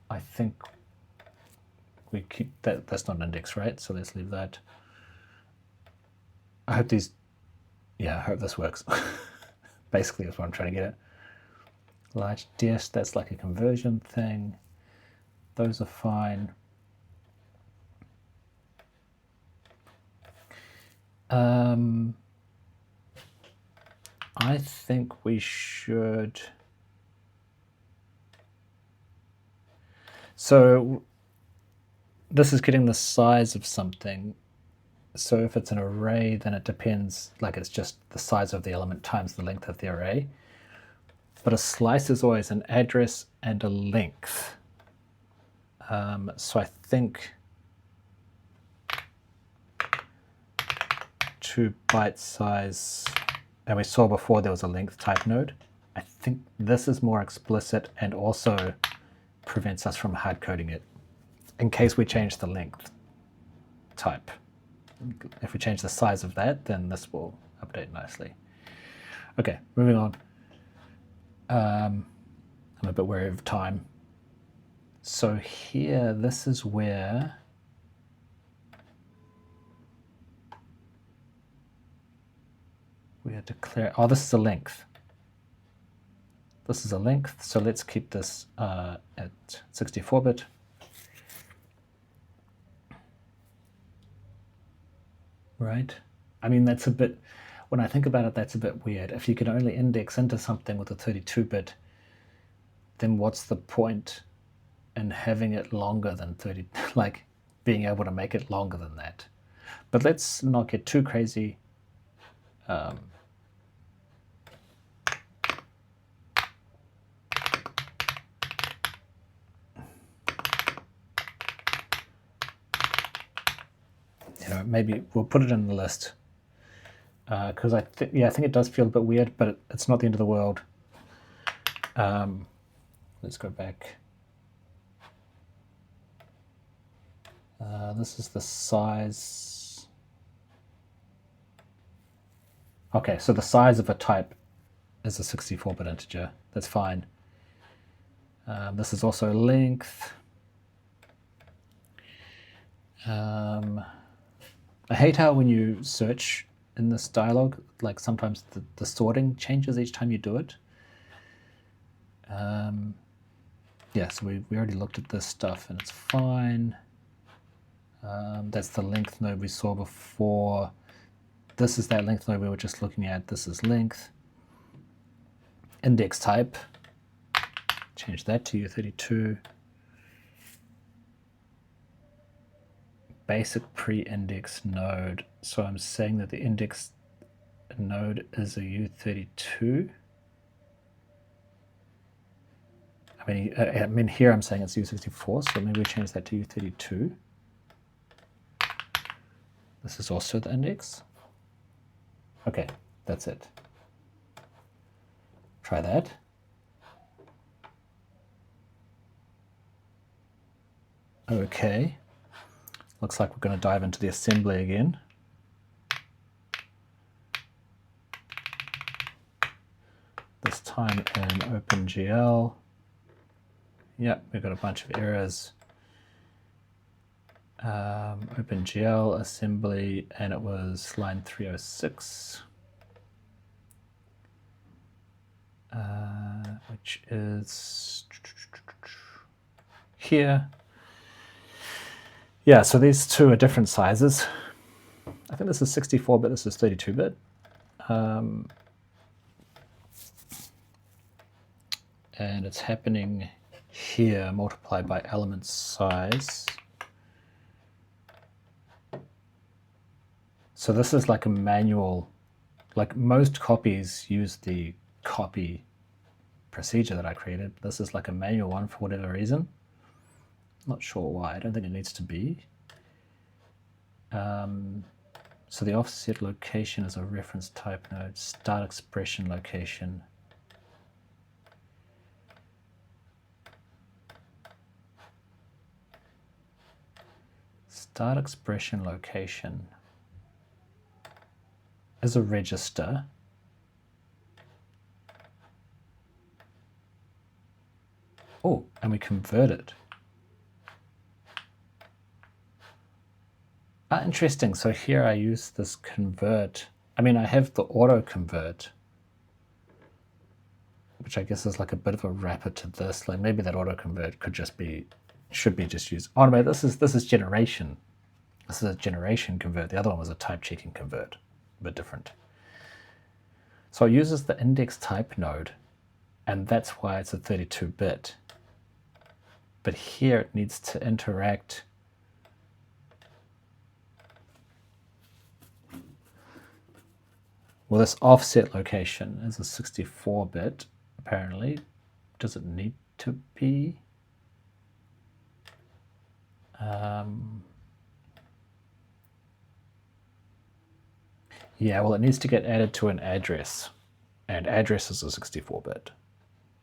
I think we keep that. That's not an index, right? So let's leave that. I hope these, yeah, I hope this works. Basically, that's what I'm trying to get at. Large DS, that's like a conversion thing. Those are fine. I think we should. So this is getting the size of something. So if it's an array, then it depends, like it's just the size of the element times the length of the array. But a slice is always an address and a length. So I think 2 byte size, and we saw before there was a length type node. I think this is more explicit and also prevents us from hard coding it in case we change the length type. If we change the size of that, then this will update nicely. Okay, moving on. I'm a bit wary of time. So here, this is where we had to declare, oh, this is a length. This is a length, so let's keep this at 64-bit. Right? I mean, that's a bit, when I think about it, that's a bit weird. If you can only index into something with a 32-bit, then what's the point in having it longer than 30, like being able to make it longer than that? But let's not get too crazy. Maybe we'll put it in the list because I think it does feel a bit weird, but it's not the end of the world. Let's go back. This is the size. Okay, so the size of a type is a 64-bit integer. That's fine. This is also length. I hate how when you search in this dialog, like sometimes the sorting changes each time you do it. Yeah, so we already looked at this stuff and it's fine. That's the length node we saw before. This is that length node we were just looking at. This is length. Index type. Change that to U32. Basic pre-index node. So I'm saying that the index node is a U32. I mean here I'm saying it's U64, so maybe we change that to U32. This is also the index. Okay, that's it. Try that. Okay. Looks like we're going to dive into the assembly again. This time in OpenGL. Yep, we've got a bunch of errors. OpenGL assembly, and it was line 306, which is here. Yeah, so these two are different sizes. I think this is 64-bit, this is 32-bit. And it's happening here, multiplied by element size. So this is like a manual, like most copies use the copy procedure that I created. This is like a manual one for whatever reason. Not sure why, I don't think it needs to be. So the offset location is a reference type node, start expression location. Start expression location is a register. Oh, and we convert it. Interesting. So here I use this convert. I mean, I have the auto convert, which I guess is like a bit of a wrapper to this. Like maybe that auto convert could just be, should be just used. Oh no, this is generation. This is a generation convert. The other one was a type checking convert, a bit different. So it uses the index type node, and that's why it's a 32-bit. But here it needs to interact well, this offset location is a 64-bit, apparently. Does it need to be? Yeah, well, it needs to get added to an address, and address is a 64-bit.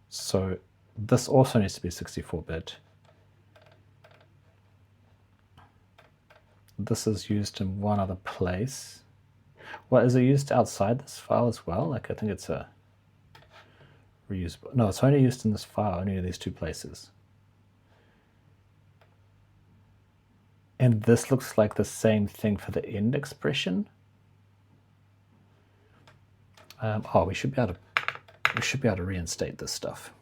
So this also needs to be 64-bit. This is used in one other place. Well, is it used outside this file as well? Like, I think it's a reusable. No, it's only used in this file, only in these two places. And this looks like the same thing for the end expression. Oh, we should be able to reinstate this stuff.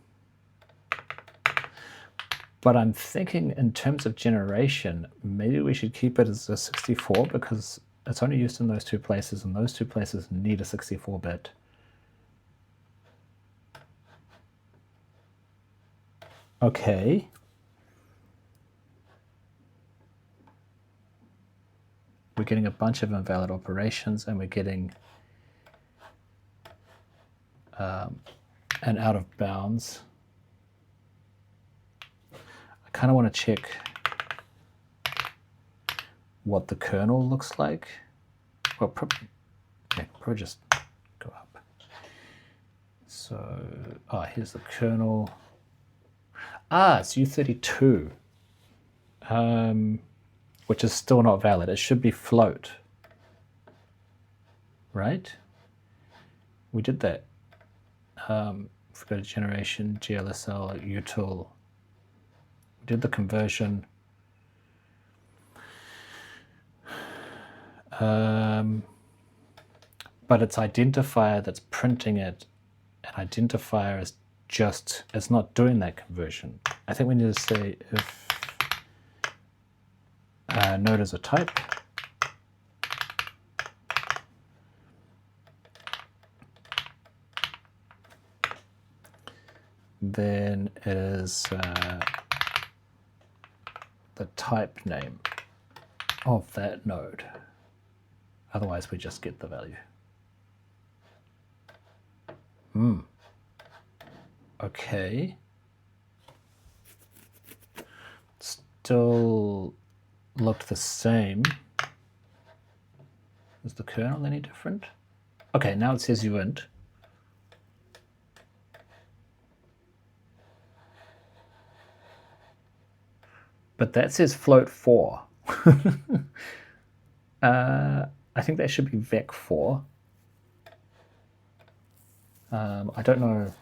But I'm thinking in terms of generation, maybe we should keep it as a 64 because it's only used in those two places, and those two places need a 64-bit. Okay. We're getting a bunch of invalid operations, and we're getting an out of bounds. I kind of want to check what the kernel looks like. Well, probably just go up. So, here's the kernel. It's U32, which is still not valid. It should be float, right? We did that. If we go to generation, GLSL, util, we did the conversion. But its identifier that's printing it, an identifier is just, it's not doing that conversion. I think we need to say if node is a type, then it is the type name of that node. Otherwise, we just get the value. Okay. Still looked the same. Is the kernel any different? Okay, now it says uint. But that says float 4. I think that should be vec 4. I don't know.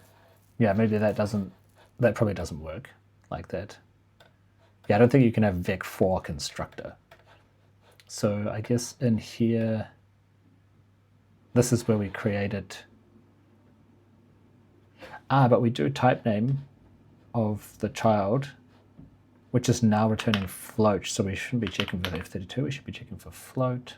Yeah, maybe that probably doesn't work like that. Yeah, I don't think you can have vec 4 constructor. So I guess in here, this is where we created. But we do type name of the child, which is now returning float. So we shouldn't be checking for F32. We should be checking for float.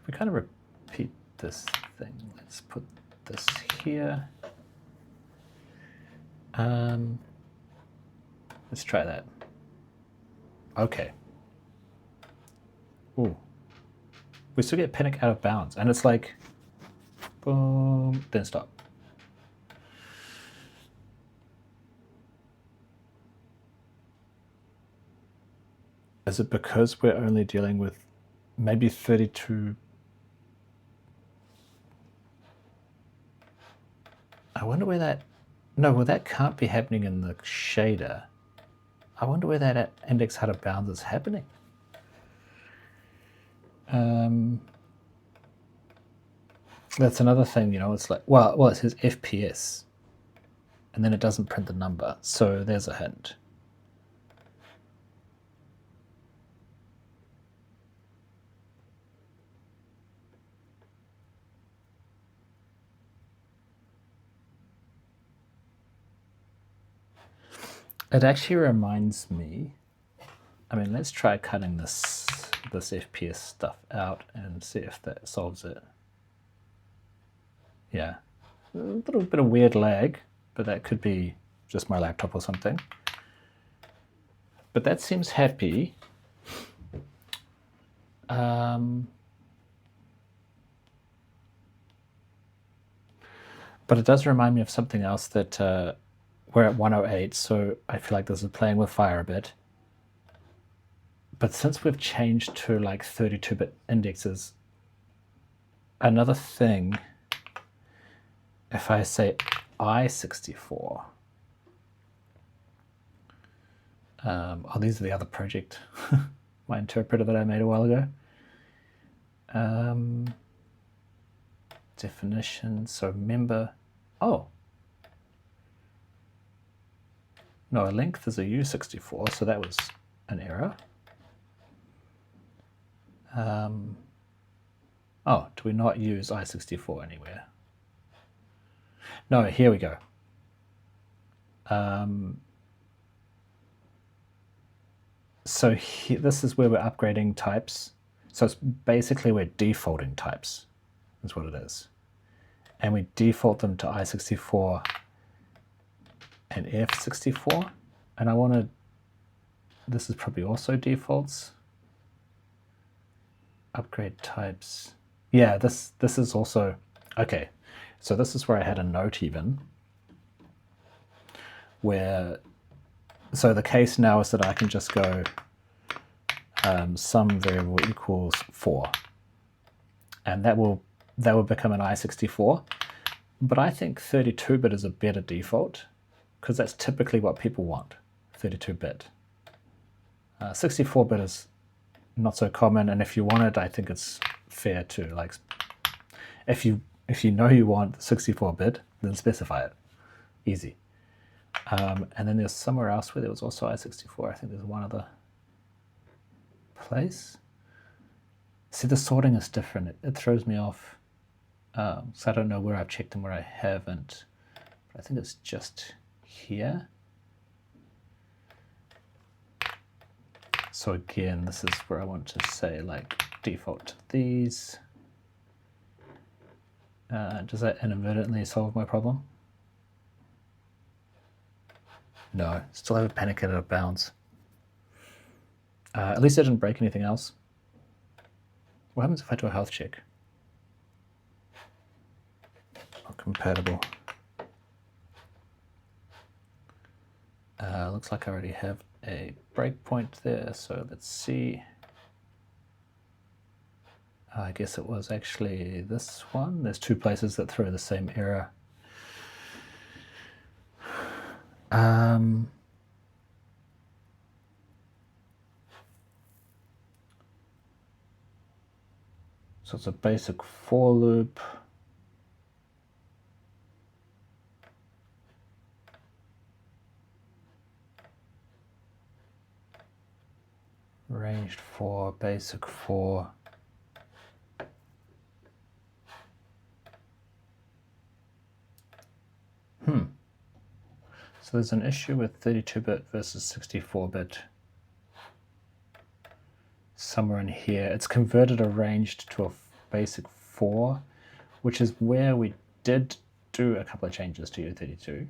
We kind of repeat this thing. Let's put this here. Let's try that. Okay. Ooh. We still get panic out of bounds, and it's like, boom, then stop. Is it because we're only dealing with maybe 32? I wonder where that, no, well that can't be happening in the shader. I wonder where that index out of bounds is happening. That's another thing, it's like, well, it says FPS, and then it doesn't print the number, so there's a hint. It actually reminds me, let's try cutting this FPS stuff out and see if that solves it. Yeah, a little bit of weird lag, but that could be just my laptop or something. But that seems happy. But it does remind me of something else that we're at 108, so I feel like this is playing with fire a bit. But since we've changed to like 32-bit indexes, another thing, if I say I64, these are the other project, my interpreter that I made a while ago. Definition, so member, no, a length is a U64, so that was an error. Do we not use I64 anywhere? No, here we go. So this is where we're upgrading types. So it's basically we're defaulting types, is what it is. And we default them to I64 and F64. And this is probably also defaults. Upgrade types. Yeah, this is also, okay. So this is where I had a note even, where, so the case now is that I can just go sum variable equals 4. And that will become an I64. But I think 32-bit is a better default, because that's typically what people want, 32-bit. 64-bit is not so common, and if you want it, I think it's fair to, like, if you know you want 64-bit, then specify it. Easy. And then there's somewhere else where there was also I64. I think there's one other place. See, the sorting is different. It throws me off. So I don't know where I've checked and where I haven't. But I think it's just here. So again, this is where I want to say, like, default to these. Does that inadvertently solve my problem? No, still have a panic out of bounds. At least I didn't break anything else. What happens if I do a health check? Not compatible. Looks like I already have a breakpoint there, so let's see. I guess it was actually this one. There's two places that throw the same error. So it's a basic for loop. Ranged for, basic for. So there's an issue with 32-bit versus 64-bit. Somewhere in here. It's converted a ranged to a basic 4, which is where we did do a couple of changes to U32.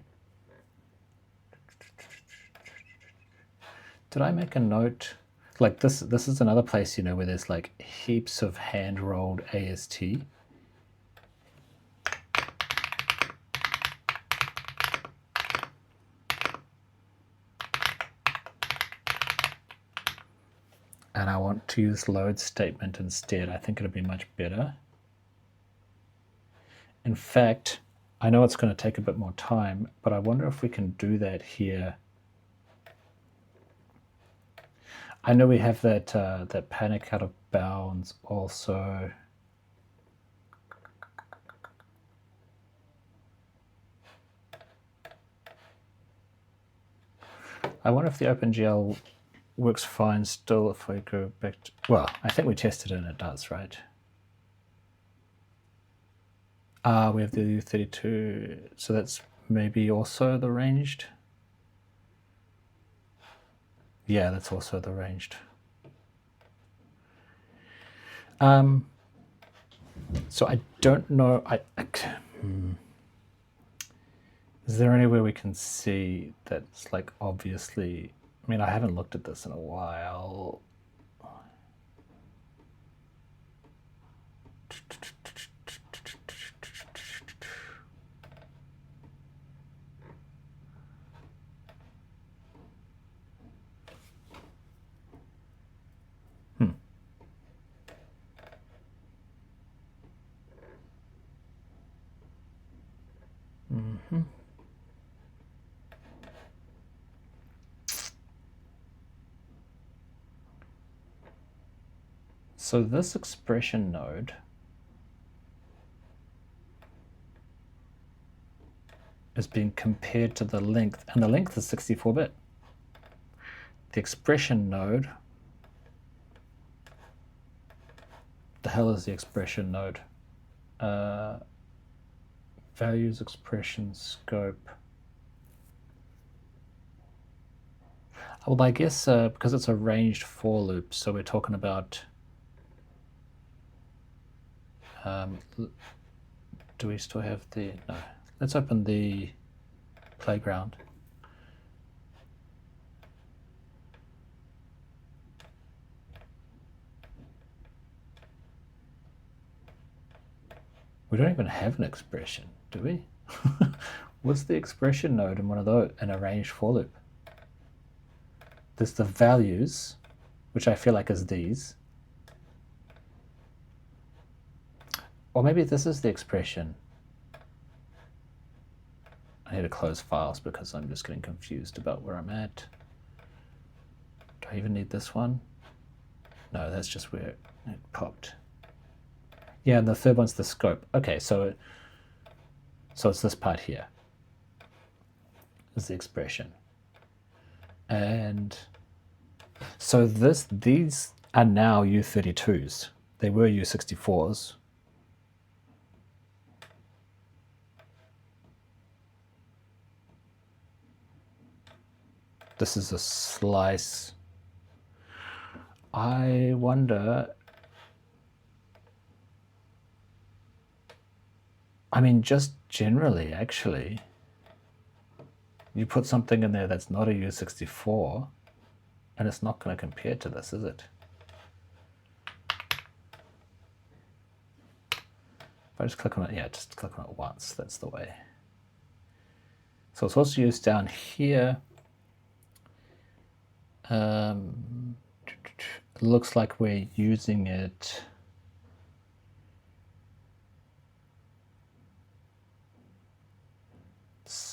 Did I make a note? Like this is another place, you know, where there's like heaps of hand-rolled AST. And I want to use load statement instead. I think it'll be much better. In fact, I know it's going to take a bit more time, but I wonder if we can do that here. I know we have that that panic out of bounds also. I wonder if the OpenGL works fine still if we go back to, well, I think we tested it and it does, right? We have the U32, so that's maybe also the ranged. Yeah, that's also the ranged. So I don't know, is there anywhere we can see that's like obviously, I mean, I haven't looked at this in a while. So this expression node is being compared to the length, and the length is 64-bit. The expression node, the hell is the expression node? Values, expression, scope. Well, I guess because it's a ranged for loop, so we're talking about, do we still have the, no. Let's open the playground. We don't even have an expression, do we? What's the expression node in one of those, in a ranged for loop? There's the values, which I feel like is these. Or maybe this is the expression. I need to close files because I'm just getting confused about where I'm at. Do I even need this one? No, that's just where it popped. Yeah, and the third one's the scope. Okay, so it's this part here. Is the expression. And so these are now U32s. They were U64s. This is a slice. I wonder, I mean, just generally, actually, you put something in there that's not a U64, and it's not going to compare to this, is it? If I just click on it, yeah, just click on it once, that's the way. So it's also used down here. It looks like we're using it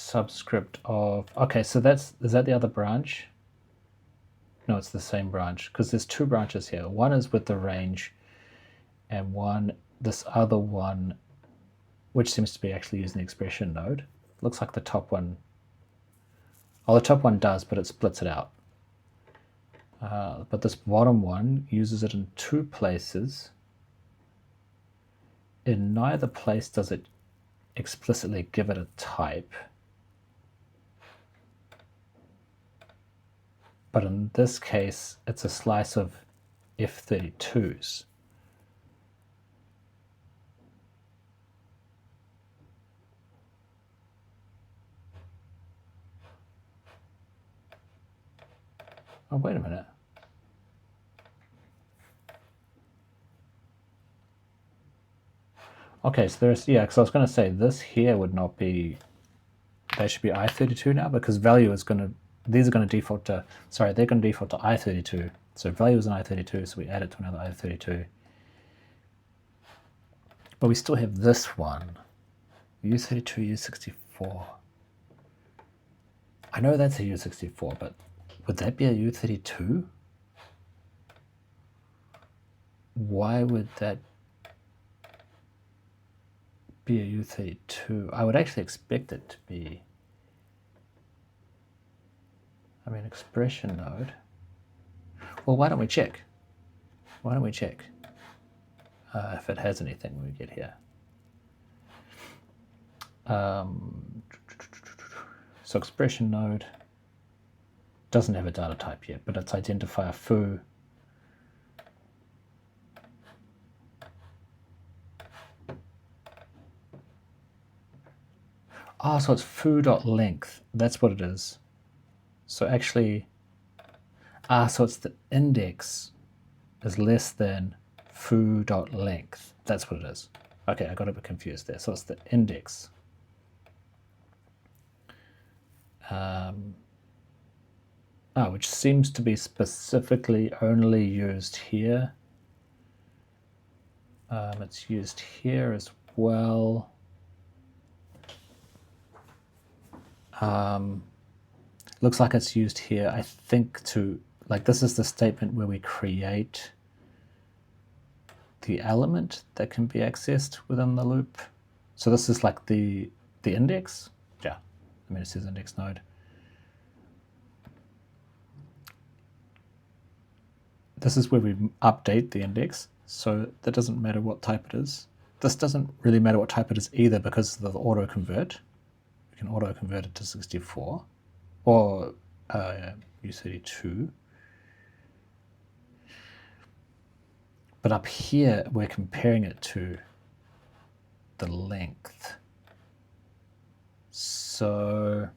subscript of, okay, so is that the other branch? No, it's the same branch, because there's two branches here. One is with the range, and this other one, which seems to be actually using the expression node. Looks like the top one, the top one does, but it splits it out. But this bottom one uses it in two places. In neither place does it explicitly give it a type. But in this case, it's a slice of F32s. Oh, wait a minute. Okay, so there's, yeah, because I was going to say this here would not be, they should be I32 now, because value is going to, these are going to default to, sorry, they're going to default to I32. So value is an I32, so we add it to another I32. But we still have this one, U32, U64. I know that's a U64, but would that be a U32? Why would that be a U32? I would actually expect it to be, I mean, expression node. Well, why don't we check? Why don't we check if it has anything when we get here? So expression node doesn't have a data type yet, but its identifier foo so it's foo.length. That's what it is. So actually, so it's the index is less than foo.length. That's what it is. Okay, I got a bit confused there. So it's the index. Which seems to be specifically only used here. It's used here as well. Looks like it's used here, I think, to, like, this is the statement where we create the element that can be accessed within the loop. So this is like the index. Yeah, I mean, it says index node. This is where we update the index, so that doesn't matter what type it is. This doesn't really matter what type it is either, because of the auto convert. We can auto convert it to 64 or U32. But up here, we're comparing it to the length. So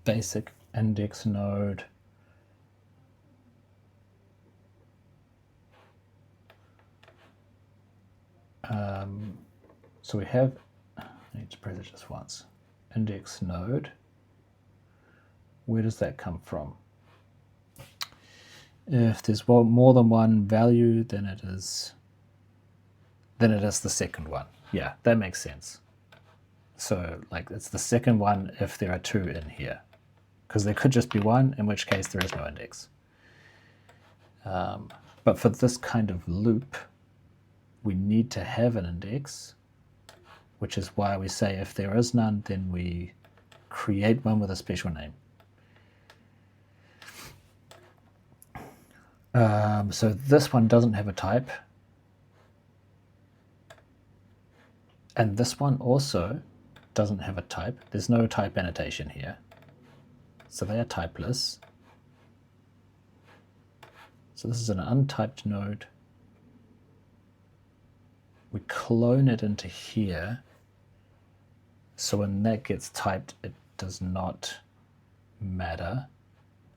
basic index node. So we have, I need to press it just once, index node. Where does that come from? If there's more than one value, then it is the second one. Yeah, that makes sense. So like it's the second one if there are two in here, because there could just be one, in which case there is no index. But for this kind of loop, we need to have an index, which is why we say if there is none, then we create one with a special name. So this one doesn't have a type. And this one also doesn't have a type. There's no type annotation here. So they are typeless. So this is an untyped node. We clone it into here. So when that gets typed, it does not matter.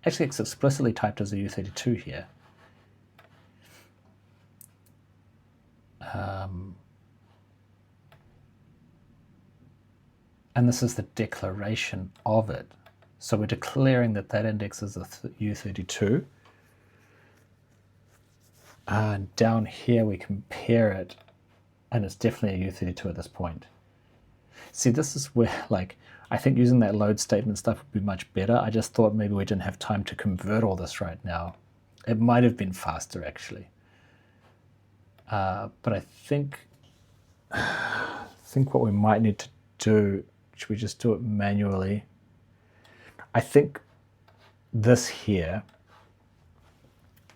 Actually, it's explicitly typed as a U32 here. And this is the declaration of it. So we're declaring that that index is a U32. And down here we compare it, and it's definitely a U32 at this point. See, this is where, like, I think using that load statement stuff would be much better. I just thought maybe we didn't have time to convert all this right now. It might have been faster, actually. But I think what we might need to do, should we just do it manually? I think this here,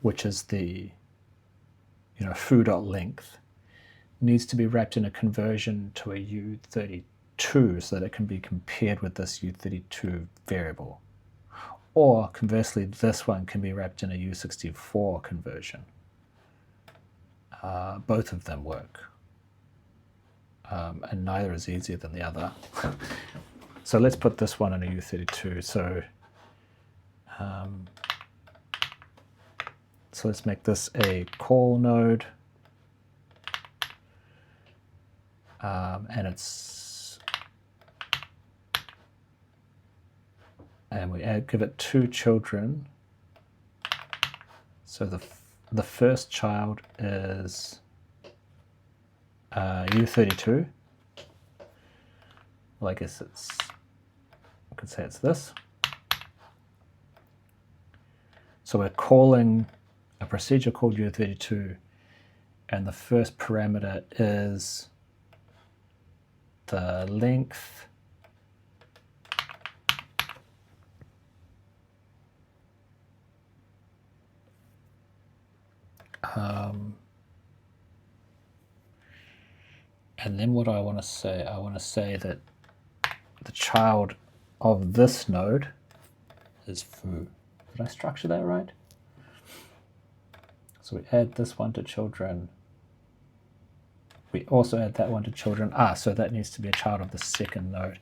which is the, foo.length, needs to be wrapped in a conversion to a U32 so that it can be compared with this U32 variable. Or conversely, this one can be wrapped in a U64 conversion. Both of them work. And neither is easier than the other. So let's put this one in a U32. So let's make this a call node. And we give it 2 children. So the first child is U32. Well, I guess I could say it's this. So we're calling a procedure called U32, and the first parameter is the length and then what do I want to say? I want to say that the child of this node is foo. Did I structure that right? So we add this one to children. We also add that one to children. So that needs to be a child of the second node.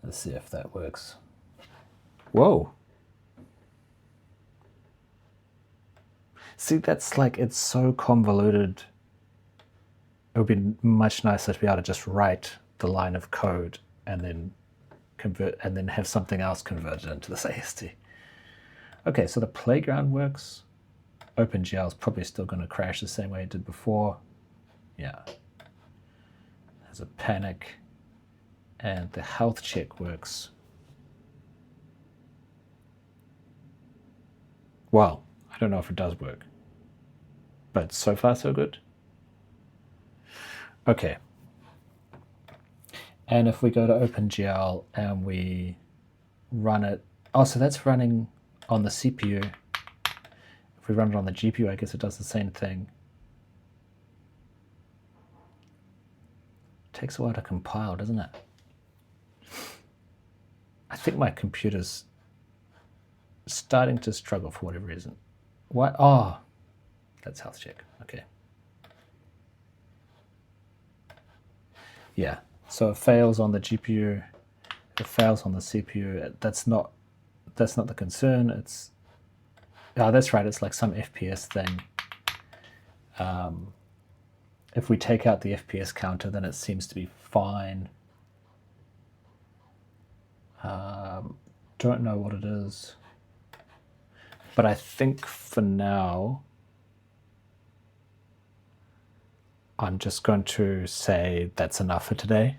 Let's see if that works. Whoa. See, that's like, it's so convoluted. It would be much nicer to be able to just write the line of code and then convert, and then have something else converted into this AST. Okay, so the playground works. OpenGL is probably still going to crash the same way it did before. Yeah. There's a panic. And the health check works. Well, I don't know if it does work. But so far, so good. Okay. And if we go to OpenGL and we run it, so that's running on the CPU. If we run it on the GPU, I guess it does the same thing. It takes a while to compile, doesn't it? I think my computer's starting to struggle for whatever reason. What? Oh, that's health check. Okay. Yeah. So it fails on the GPU. It fails on the CPU. That's not the concern. It's that's right. It's like some FPS thing. If we take out the FPS counter, then it seems to be fine. Don't know what it is. But I think for now, I'm just going to say that's enough for today.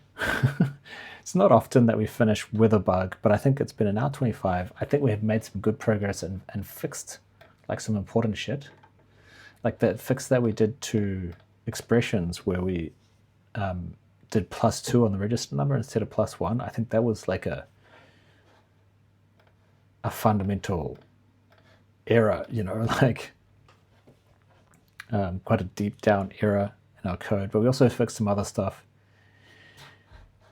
It's not often that we finish with a bug, but I think it's been an hour 25. I think we have made some good progress and fixed like some important shit. Like that fix that we did to expressions where we did +2 on the register number instead of +1. I think that was like a fundamental error, like quite a deep down error in our code. But we also fixed some other stuff.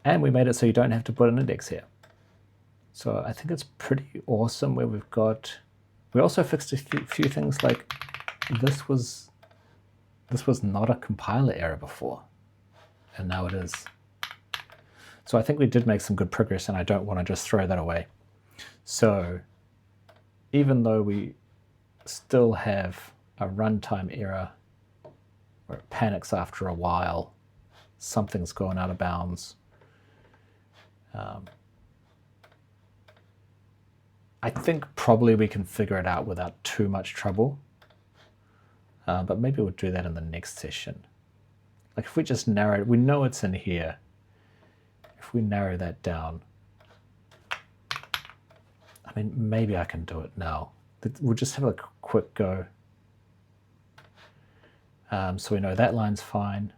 And we made it so you don't have to put an index here. So I think it's pretty awesome where we've got, we also fixed a few things like this was not a compiler error before, and now it is. So I think we did make some good progress, and I don't want to just throw that away. So even though we still have a runtime error where it panics after a while, something's gone out of bounds, I think probably we can figure it out without too much trouble. But maybe we'll do that in the next session. Like if we just narrow it, we know it's in here. if we narrow that down, I mean, maybe I can do it now. We'll just have a quick go. So we know that line's fine.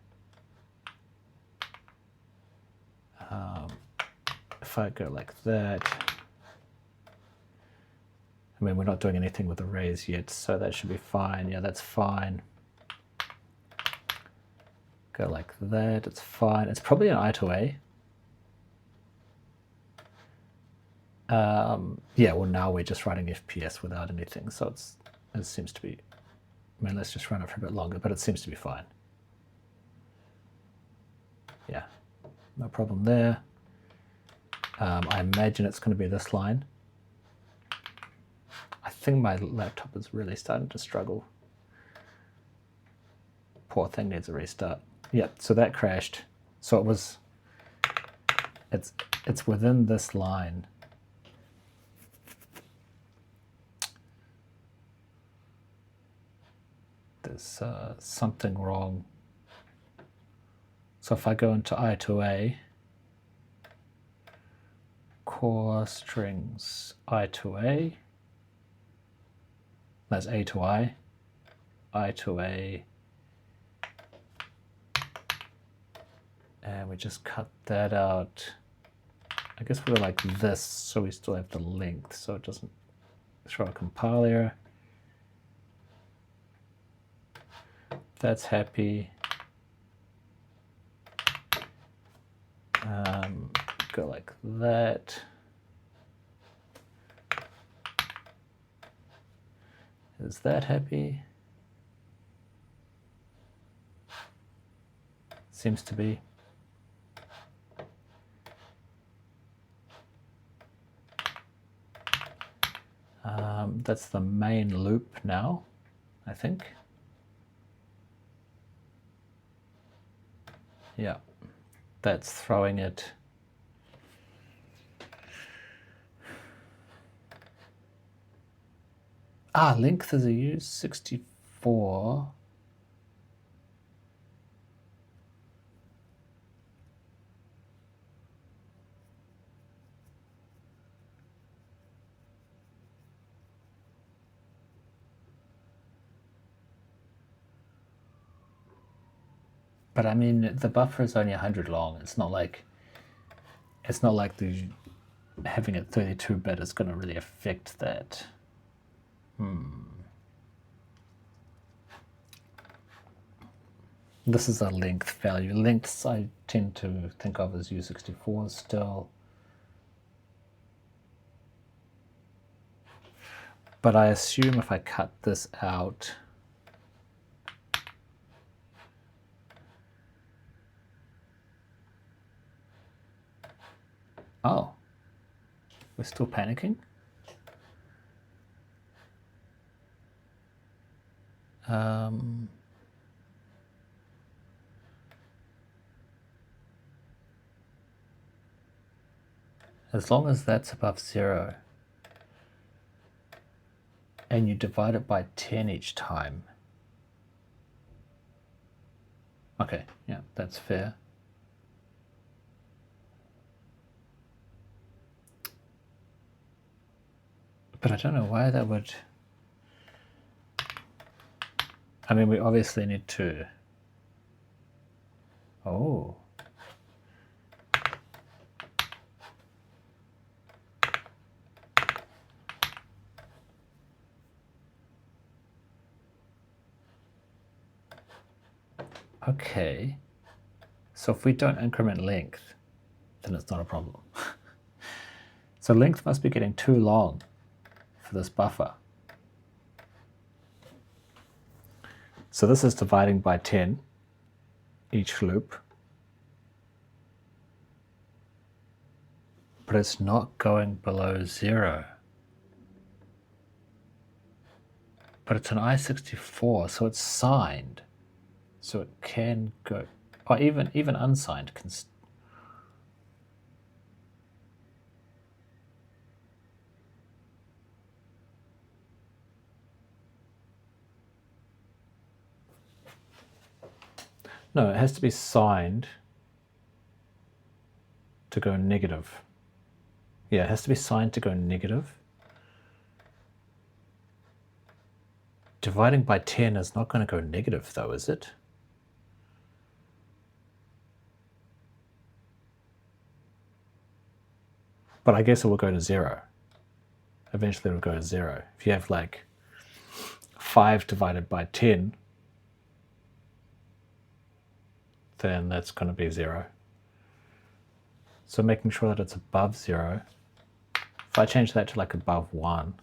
If I go like that, I mean, we're not doing anything with the rays yet, so that should be fine. Yeah, that's fine. Go like that, it's fine. It's probably an I to A. Yeah, well, now we're just writing FPS without anything, so it seems to be, I mean, let's just run it for a bit longer, but it seems to be fine. Yeah, no problem there. I imagine it's going to be this line. I think my laptop is really starting to struggle. Poor thing needs a restart. Yeah, so that crashed. So it's within this line. There's something wrong. So if I go into I to A, core strings I to A, that's A to I to A, and we just cut that out. I guess we're like this, so we still have the length, so it doesn't throw a compile error. That's happy. Go like that. Is that happy? Seems to be. That's the main loop now, I think. Yeah, that's throwing it. Length is a use 64. But I mean, the buffer is only 100 long. It's not like the having it 32-bit is going to really affect that. This is a length value. Lengths I tend to think of as U64 still. But I assume if I cut this out, oh, we're still panicking? As long as that's above 0 and you divide it by 10 each time. Okay, yeah, that's fair. But I don't know why that would... I mean, we obviously need to... Oh. Okay. So if we don't increment length, then it's not a problem. So length must be getting too long for this buffer. So this is dividing by 10 each loop, but it's not going below 0. But it's an I64, so it's signed, so it can go, or even unsigned can. No, it has to be signed. to go negative. Yeah, it has to be signed to go negative. Dividing by 10 is not going to go negative though, is it? But I guess it will go to 0. Eventually it will go to 0. If you have like 5 divided by 10, then that's going to be 0. So making sure that it's above 0. If I change that to like above 1,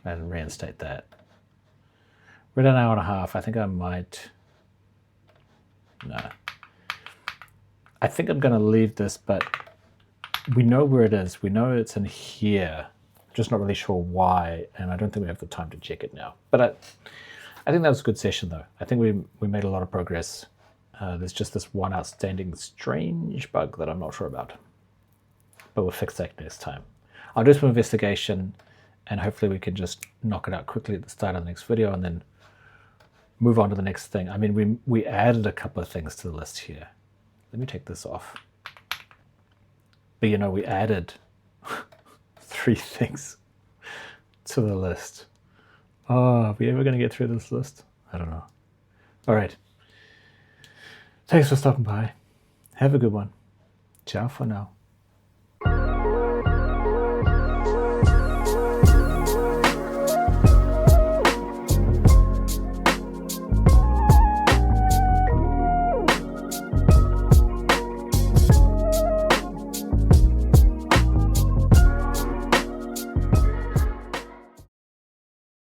and reinstate that. We're at an hour and a half. I think I might... No. I think I'm going to leave this, but we know where it is. We know it's in here. Just not really sure why, and I don't think we have the time to check it now. But I think that was a good session, though. I think we made a lot of progress. There's just this one outstanding strange bug that I'm not sure about. But we'll fix that next time. I'll do some investigation, and hopefully we can just knock it out quickly at the start of the next video and then move on to the next thing. I mean, we added a couple of things to the list here. Let me take this off. But you know, we added 3 things to the list. Oh, are we ever going to get through this list? I don't know. All right. Thanks for stopping by. Have a good one. Ciao for now.